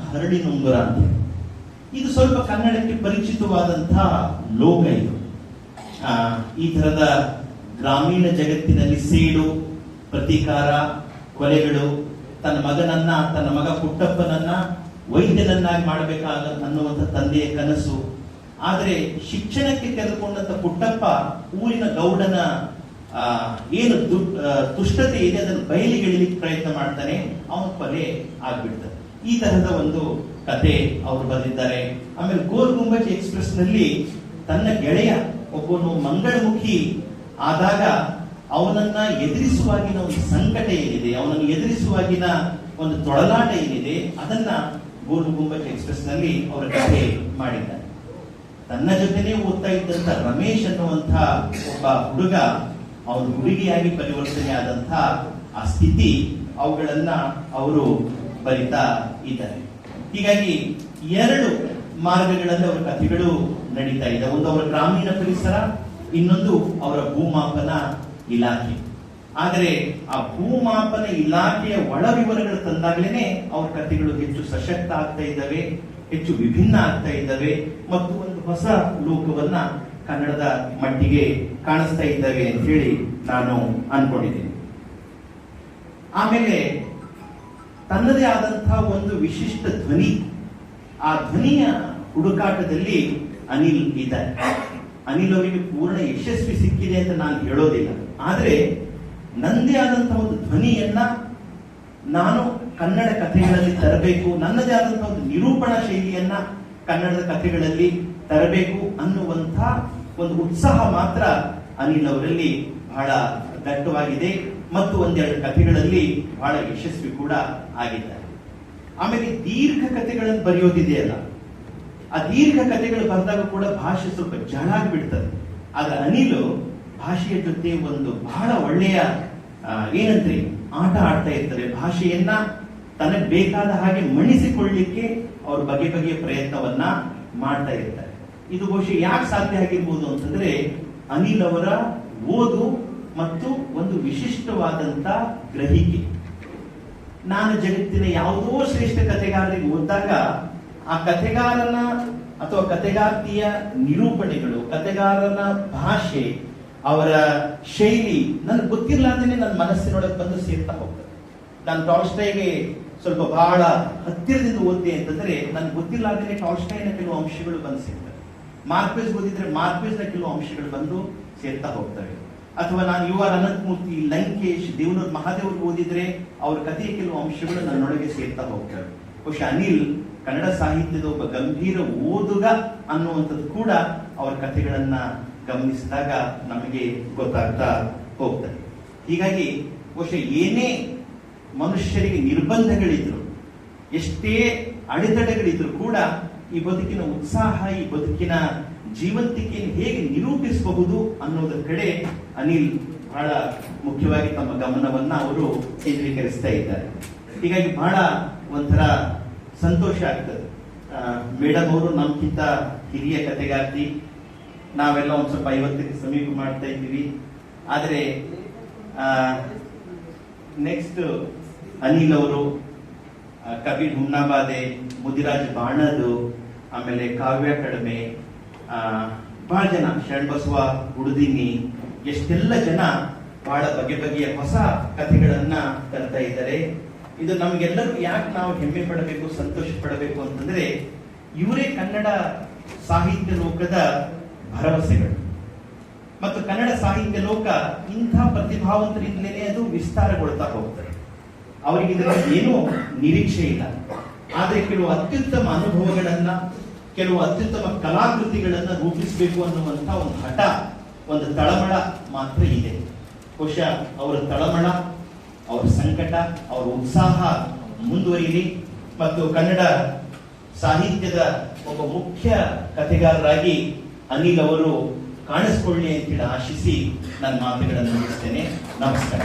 ಹರಳಿನುಂಗುರ ಅಂತ. ಇದು ಸ್ವಲ್ಪ ಕನ್ನಡಕ್ಕೆ ಪರಿಚಿತವಾದಂತಹ ಲೋಕ. ಇದು ಈ ತರದ ಗ್ರಾಮೀಣ ಜಗತ್ತಿನಲ್ಲಿ ಸೇಡು, ಪ್ರತೀಕಾರ, ಕೊಲೆಗಳು, ತನ್ನ ಮಗ ಪುಟ್ಟಪ್ಪನನ್ನ ವೈದ್ಯನನ್ನಾಗಿ ಮಾಡಬೇಕಾಗ ಅನ್ನುವಂಥ ತಂದೆಯ ಕನಸು. ಆದರೆ ಶಿಕ್ಷಣಕ್ಕೆ ತೆಗೆದುಕೊಂಡಂತ ಪುಟ್ಟಪ್ಪ ಊರಿನ ಗೌಡನ ಏನು ತುಷ್ಟತೆ ಇದೆ ಅದನ್ನು ಬಯಲಿಗೆಳಿಲಿಕ್ಕೆ ಪ್ರಯತ್ನ ಮಾಡ್ತಾನೆ, ಅವನ ಕೊಲೆ ಆಗ್ಬಿಡ್ತಾನೆ. ಈ ತರಹದ ಒಂದು ಕತೆ ಅವರು ಬರೆದಿದ್ದಾರೆ. ಆಮೇಲೆ ಗೋಲ್ ಗುಂಬಜ್ ಎಕ್ಸ್ಪ್ರೆಸ್ ನಲ್ಲಿ ತನ್ನ ಗೆಳೆಯ ಒಬ್ಬನು ಮಂಗಳಮುಖಿ ಆದಾಗ ಅವನನ್ನ ಎದುರಿಸುವಾಗಿನ ಒಂದು ಸಂಕಟ ಏನಿದೆ, ಅವನನ್ನು ಎದುರಿಸುವಾಗಿನ ಒಂದು ತೊಳಲಾಟ ಏನಿದೆ, ಅದನ್ನ ಗೋಲ್ ಗುಂಬಜ್ ಎಕ್ಸ್ಪ್ರೆಸ್ ನಲ್ಲಿ ಅವರ ಕಥೆ ಮಾಡಿದ್ದಾರೆ. ತನ್ನ ಜೊತೆನೇ ಓದ್ತಾ ಇದ್ದಂತ ರಮೇಶ್ ಅನ್ನುವಂಥ ಒಬ್ಬ ಹುಡುಗ ಅವನು ಹುಡುಗಿಯಾಗಿ ಪರಿವರ್ತನೆ ಆದಂತ ಆ ಸ್ಥಿತಿ, ಅವುಗಳನ್ನ ಅವರು ಬರಿತಾ ಇದ್ದಾರೆ. ಹೀಗಾಗಿ ಎರಡು ಮಾರ್ಗಗಳಲ್ಲಿ ಅವರ ಕಥೆಗಳು ನಡೀತಾ ಇದೆ. ಒಂದು ಅವರ ಗ್ರಾಮೀಣ ಪರಿಸರ, ಇನ್ನೊಂದು ಅವರ ಭೂಮಾಪನ ಇಲಾಖೆ. ಆದರೆ ಆ ಭೂಮಾಪನ ಇಲಾಖೆಯ ಒಳ ವಿವರಗಳು ತಂದಾಗ್ಲೇನೆ ಅವರ ಕಥೆಗಳು ಹೆಚ್ಚು ಸಶಕ್ತ ಆಗ್ತಾ ಇದ್ದಾವೆ, ಹೆಚ್ಚು ವಿಭಿನ್ನ ಆಗ್ತಾ ಇದ್ದಾವೆ, ಮತ್ತು ಒಂದು ಹೊಸ ಲೋಕವನ್ನ ಕನ್ನಡದ ಮಟ್ಟಿಗೆ ಕಾಣಿಸ್ತಾ ಇದ್ದಾವೆ ಅಂತ ಹೇಳಿ ನಾನು ಅನ್ಕೊಂಡಿದ್ದೀನಿ. ಆಮೇಲೆ ತನ್ನದೇ ಆದಂತಹ ಒಂದು ವಿಶಿಷ್ಟ ಧ್ವನಿ, ಆ ಧ್ವನಿಯ ಹುಡುಕಾಟದಲ್ಲಿ ಅನಿಲ್ ಇದ್ದಾರೆ. ಅನಿಲ್ ಅವರಿಗೆ ಪೂರ್ಣ ಯಶಸ್ವಿ ಸಿಕ್ಕಿದೆ ಅಂತ ನಾನು ಹೇಳೋದಿಲ್ಲ, ಆದ್ರೆ ನಂದೇ ಆದಂತಹ ಒಂದು ಧ್ವನಿಯನ್ನ ನಾನು ಕನ್ನಡ ಕಥೆಗಳಲ್ಲಿ ತರಬೇಕು, ನನ್ನದೇ ಆದಂತಹ ಒಂದು ನಿರೂಪಣಾ ಶೈಲಿಯನ್ನ ಕನ್ನಡದ ಕಥೆಗಳಲ್ಲಿ ತರಬೇಕು ಅನ್ನುವಂಥ ಒಂದು ಉತ್ಸಾಹ ಮಾತ್ರ ಅನಿಲ್ ಅವರಲ್ಲಿ ಬಹಳ ದಟ್ಟವಾಗಿದೆ ಮತ್ತು ಒಂದೆರಡು ಕಥೆಗಳಲ್ಲಿ ಬಹಳ ಯಶಸ್ವಿ ಕೂಡ ಆಗಿದ್ದಾರೆ. ಆಮೇಲೆ ದೀರ್ಘ ಕಥೆಗಳನ್ನು ಬರೆಯೋದಿದೆಯಲ್ಲ, ಆ ದೀರ್ಘ ಕಥೆಗಳು ಬರೆದಾಗ ಕೂಡ ಭಾಷೆ ಸ್ವಲ್ಪ ಜಳಾಗಿ ಬಿಡ್ತದೆ. ಆದ್ರೆ ಅನಿಲ್ ಭಾಷೆಯ ಜೊತೆ ಒಂದು ಬಹಳ ಒಳ್ಳೆಯ ಏನಂದ್ರೆ ಆಟ ಆಡ್ತಾ ಇರ್ತಾರೆ. ಭಾಷೆಯನ್ನ ತನಗೆ ಬೇಕಾದ ಹಾಗೆ ಮಣಿಸಿಕೊಳ್ಳಿಕ್ಕೆ ಅವರು ಬಗೆ ಬಗೆಯ ಪ್ರಯತ್ನವನ್ನ ಮಾಡ್ತಾ ಇರ್ತಾರೆ. ಇದು ಬಹುಶಃ ಯಾಕೆ ಸಾಧ್ಯ ಆಗಿರ್ಬೋದು ಅಂತಂದ್ರೆ ಅನಿಲ್ ಅವರ ಓದು ಮತ್ತು ಒಂದು ವಿಶಿಷ್ಟವಾದಂತ ಗ್ರಹಿಕೆ. ನಾನು ಜಗತ್ತಿನ ಯಾವುದೋ ಶ್ರೇಷ್ಠ ಕಥೆಗಾರರಿಗೆ ಓದಿದಾಗ ಆ ಕಥೆಗಾರನ ಅಥವಾ ಕಥೆಗಾರ್ತಿಯ ನಿರೂಪಣೆಗಳು, ಕಥೆಗಾರನ ಭಾಷೆ, ಅವರ ಶೈಲಿ ನನಗೆ ಗೊತ್ತಿರಲಾರ್ದೇನೆ ನನ್ನ ಮನಸ್ಸಿನೊಳಗೆ ಬಂದು ಸೇರ್ತಾ ಹೋಗ್ತದೆ. ನಾನು ಟಾಲ್ಸ್ಟಾಯ್ಗೆ ಸ್ವಲ್ಪ ಬಹಳ ಹತ್ತಿರದಿಂದ ಓದ್ತೆ ಅಂತಂದ್ರೆ ನನ್ಗೆ ಗೊತ್ತಿರಲಾರ್ದೇನೆ ಟಾಲ್ಸ್ಟಾಯ್ನ ಕೆಲವು ಅಂಶಗಳು ಬಂದು ಸೇರ್ತವೆ. ಮಾರ್ಕ್ವೆಸ್ ಓದಿದ್ರೆ ಮಾರ್ಕ್ವೆಸ್ನ ಕೆಲವು ಅಂಶಗಳು ಬಂದು ಸೇರ್ತಾ ಹೋಗ್ತವೆ. ಅಥವಾ ನಾನು ಯು ಆರ್ ಅನಂತಮೂರ್ತಿ, ಲಂಕೇಶ್, ದೇವನೂರ್ ಮಹಾದೇವ್ರು ಓದಿದ್ರೆ ಅವ್ರ ಕಥೆಯ ಕೆಲವು ಅಂಶಗಳು ನನ್ನೊಳಗೆ ಸೇರ್ತಾ ಹೋಗ್ತವೆ. ಬಹುಶಃ ಅನಿಲ್ ಕನ್ನಡ ಸಾಹಿತ್ಯದ ಒಬ್ಬ ಗಂಭೀರ ಓದುಗ ಅನ್ನುವಂಥದ್ದು ಕೂಡ ಅವರ ಕಥೆಗಳನ್ನ ಗಮನಿಸಿದಾಗ ನಮಗೆ ಗೊತ್ತಾಗ್ತಾ ಹೋಗ್ತದೆ. ಹೀಗಾಗಿ ಬಹುಶಃ ಏನೇ ಮನುಷ್ಯರಿಗೆ ನಿರ್ಬಂಧಗಳಿದ್ರು, ಎಷ್ಟೇ ಅಡೆತಡೆಗಳಿದ್ರು ಕೂಡ ಈ ಬದುಕಿನ ಉತ್ಸಾಹ, ಈ ಬದುಕಿನ ಜೀವಂತಿಕೆಯನ್ನು ಹೇಗೆ ನಿರೂಪಿಸಬಹುದು ಅನ್ನೋದರ ಕಡೆ ಅನಿಲ್ ಬಹಳ ಮುಖ್ಯವಾಗಿ ತಮ್ಮ ಗಮನವನ್ನ ಅವರು ಕೇಂದ್ರೀಕರಿಸ್ತಾ ಇದ್ದಾರೆ. ಹೀಗಾಗಿ ಬಹಳ ಒಂಥರ ಸಂತೋಷ ಆಗ್ತದೆ. ಮೇಡಮ್ ಅವರು ನಮ್ಗಿಂತ ಹಿರಿಯ ಕಥೆಗಾರ್ತಿ, ನಾವೆಲ್ಲ ಒಂದ್ ಸ್ವಲ್ಪ 50ಕ್ಕೆ ಸಮೀಪ ಮಾಡ್ತಾ ಇದ್ದೀವಿ. ಆದರೆ ನೆಕ್ಸ್ಟ್ ಅನಿಲ್ ಅವರು ಕಬೀರ್ ಹುಮ್ನಾಬಾದೆ, ಮುದಿರಾಜ್ ಬಾಣದು, ಆಮೇಲೆ ಕಾವ್ಯ ಕಡಿಮೆ, ಬಹಳ ಜನ, ಶರಣಬಸವ ಹುಡುದಿನಿ, ಎಷ್ಟೆಲ್ಲ ಜನ ಬಹಳ ಬಗೆ ಬಗೆಯ ಹೊಸ ಕಥೆಗಳನ್ನ ತರ್ತಾ ಇದ್ದಾರೆ. ಇದು ನಮ್ಗೆಲ್ಲರೂ ಯಾಕೆ ನಾವು ಹೆಮ್ಮೆ ಪಡಬೇಕು, ಸಂತೋಷ ಪಡಬೇಕು ಅಂತಂದ್ರೆ ಇವರೇ ಕನ್ನಡ ಸಾಹಿತ್ಯ ಲೋಕದ ಭರವಸೆಗಳು. ಮತ್ತು ಕನ್ನಡ ಸಾಹಿತ್ಯ ಲೋಕ ಇಂಥ ಪ್ರತಿಭಾವಂತರಿಂದಲೇ ಅದು ವಿಸ್ತಾರಗೊಳ್ತಾ ಹೋಗ್ತದೆ. ಅವರಿಗೆ ಇದರಲ್ಲಿ ಏನೂ ನಿರೀಕ್ಷೆ ಇಲ್ಲ, ಆದ್ರೆ ಕೆಲವು ಅತ್ಯುತ್ತಮ ಅನುಭವಗಳನ್ನ, ಕೆಲವು ಅತ್ಯುತ್ತಮ ಕಲಾಕೃತಿಗಳನ್ನ ರೂಪಿಸಬೇಕು ಅನ್ನುವಂಥ ಒಂದು ಹಠ, ಒಂದು ತಳಮಳ ಮಾತ್ರ ಇದೆ. ಬಹುಶಃ ಅವರ ತಳಮಳ, ಅವರ ಸಂಕಟ, ಅವರ ಉತ್ಸಾಹ ಮುಂದುವರಿಯಲಿ ಮತ್ತು ಕನ್ನಡ ಸಾಹಿತ್ಯದ ಒಬ್ಬ ಮುಖ್ಯ ಕಥೆಗಾರರಾಗಿ ಅನಿಲ್ ಅವರು ಕಾಣಿಸಿಕೊಳ್ಳಿ ಅಂತೇಳಿ ಆಶಿಸಿ ನನ್ನ ಮಾತುಗಳನ್ನು ಮುಗಿಸ್ತೇನೆ. ನಮಸ್ಕಾರ.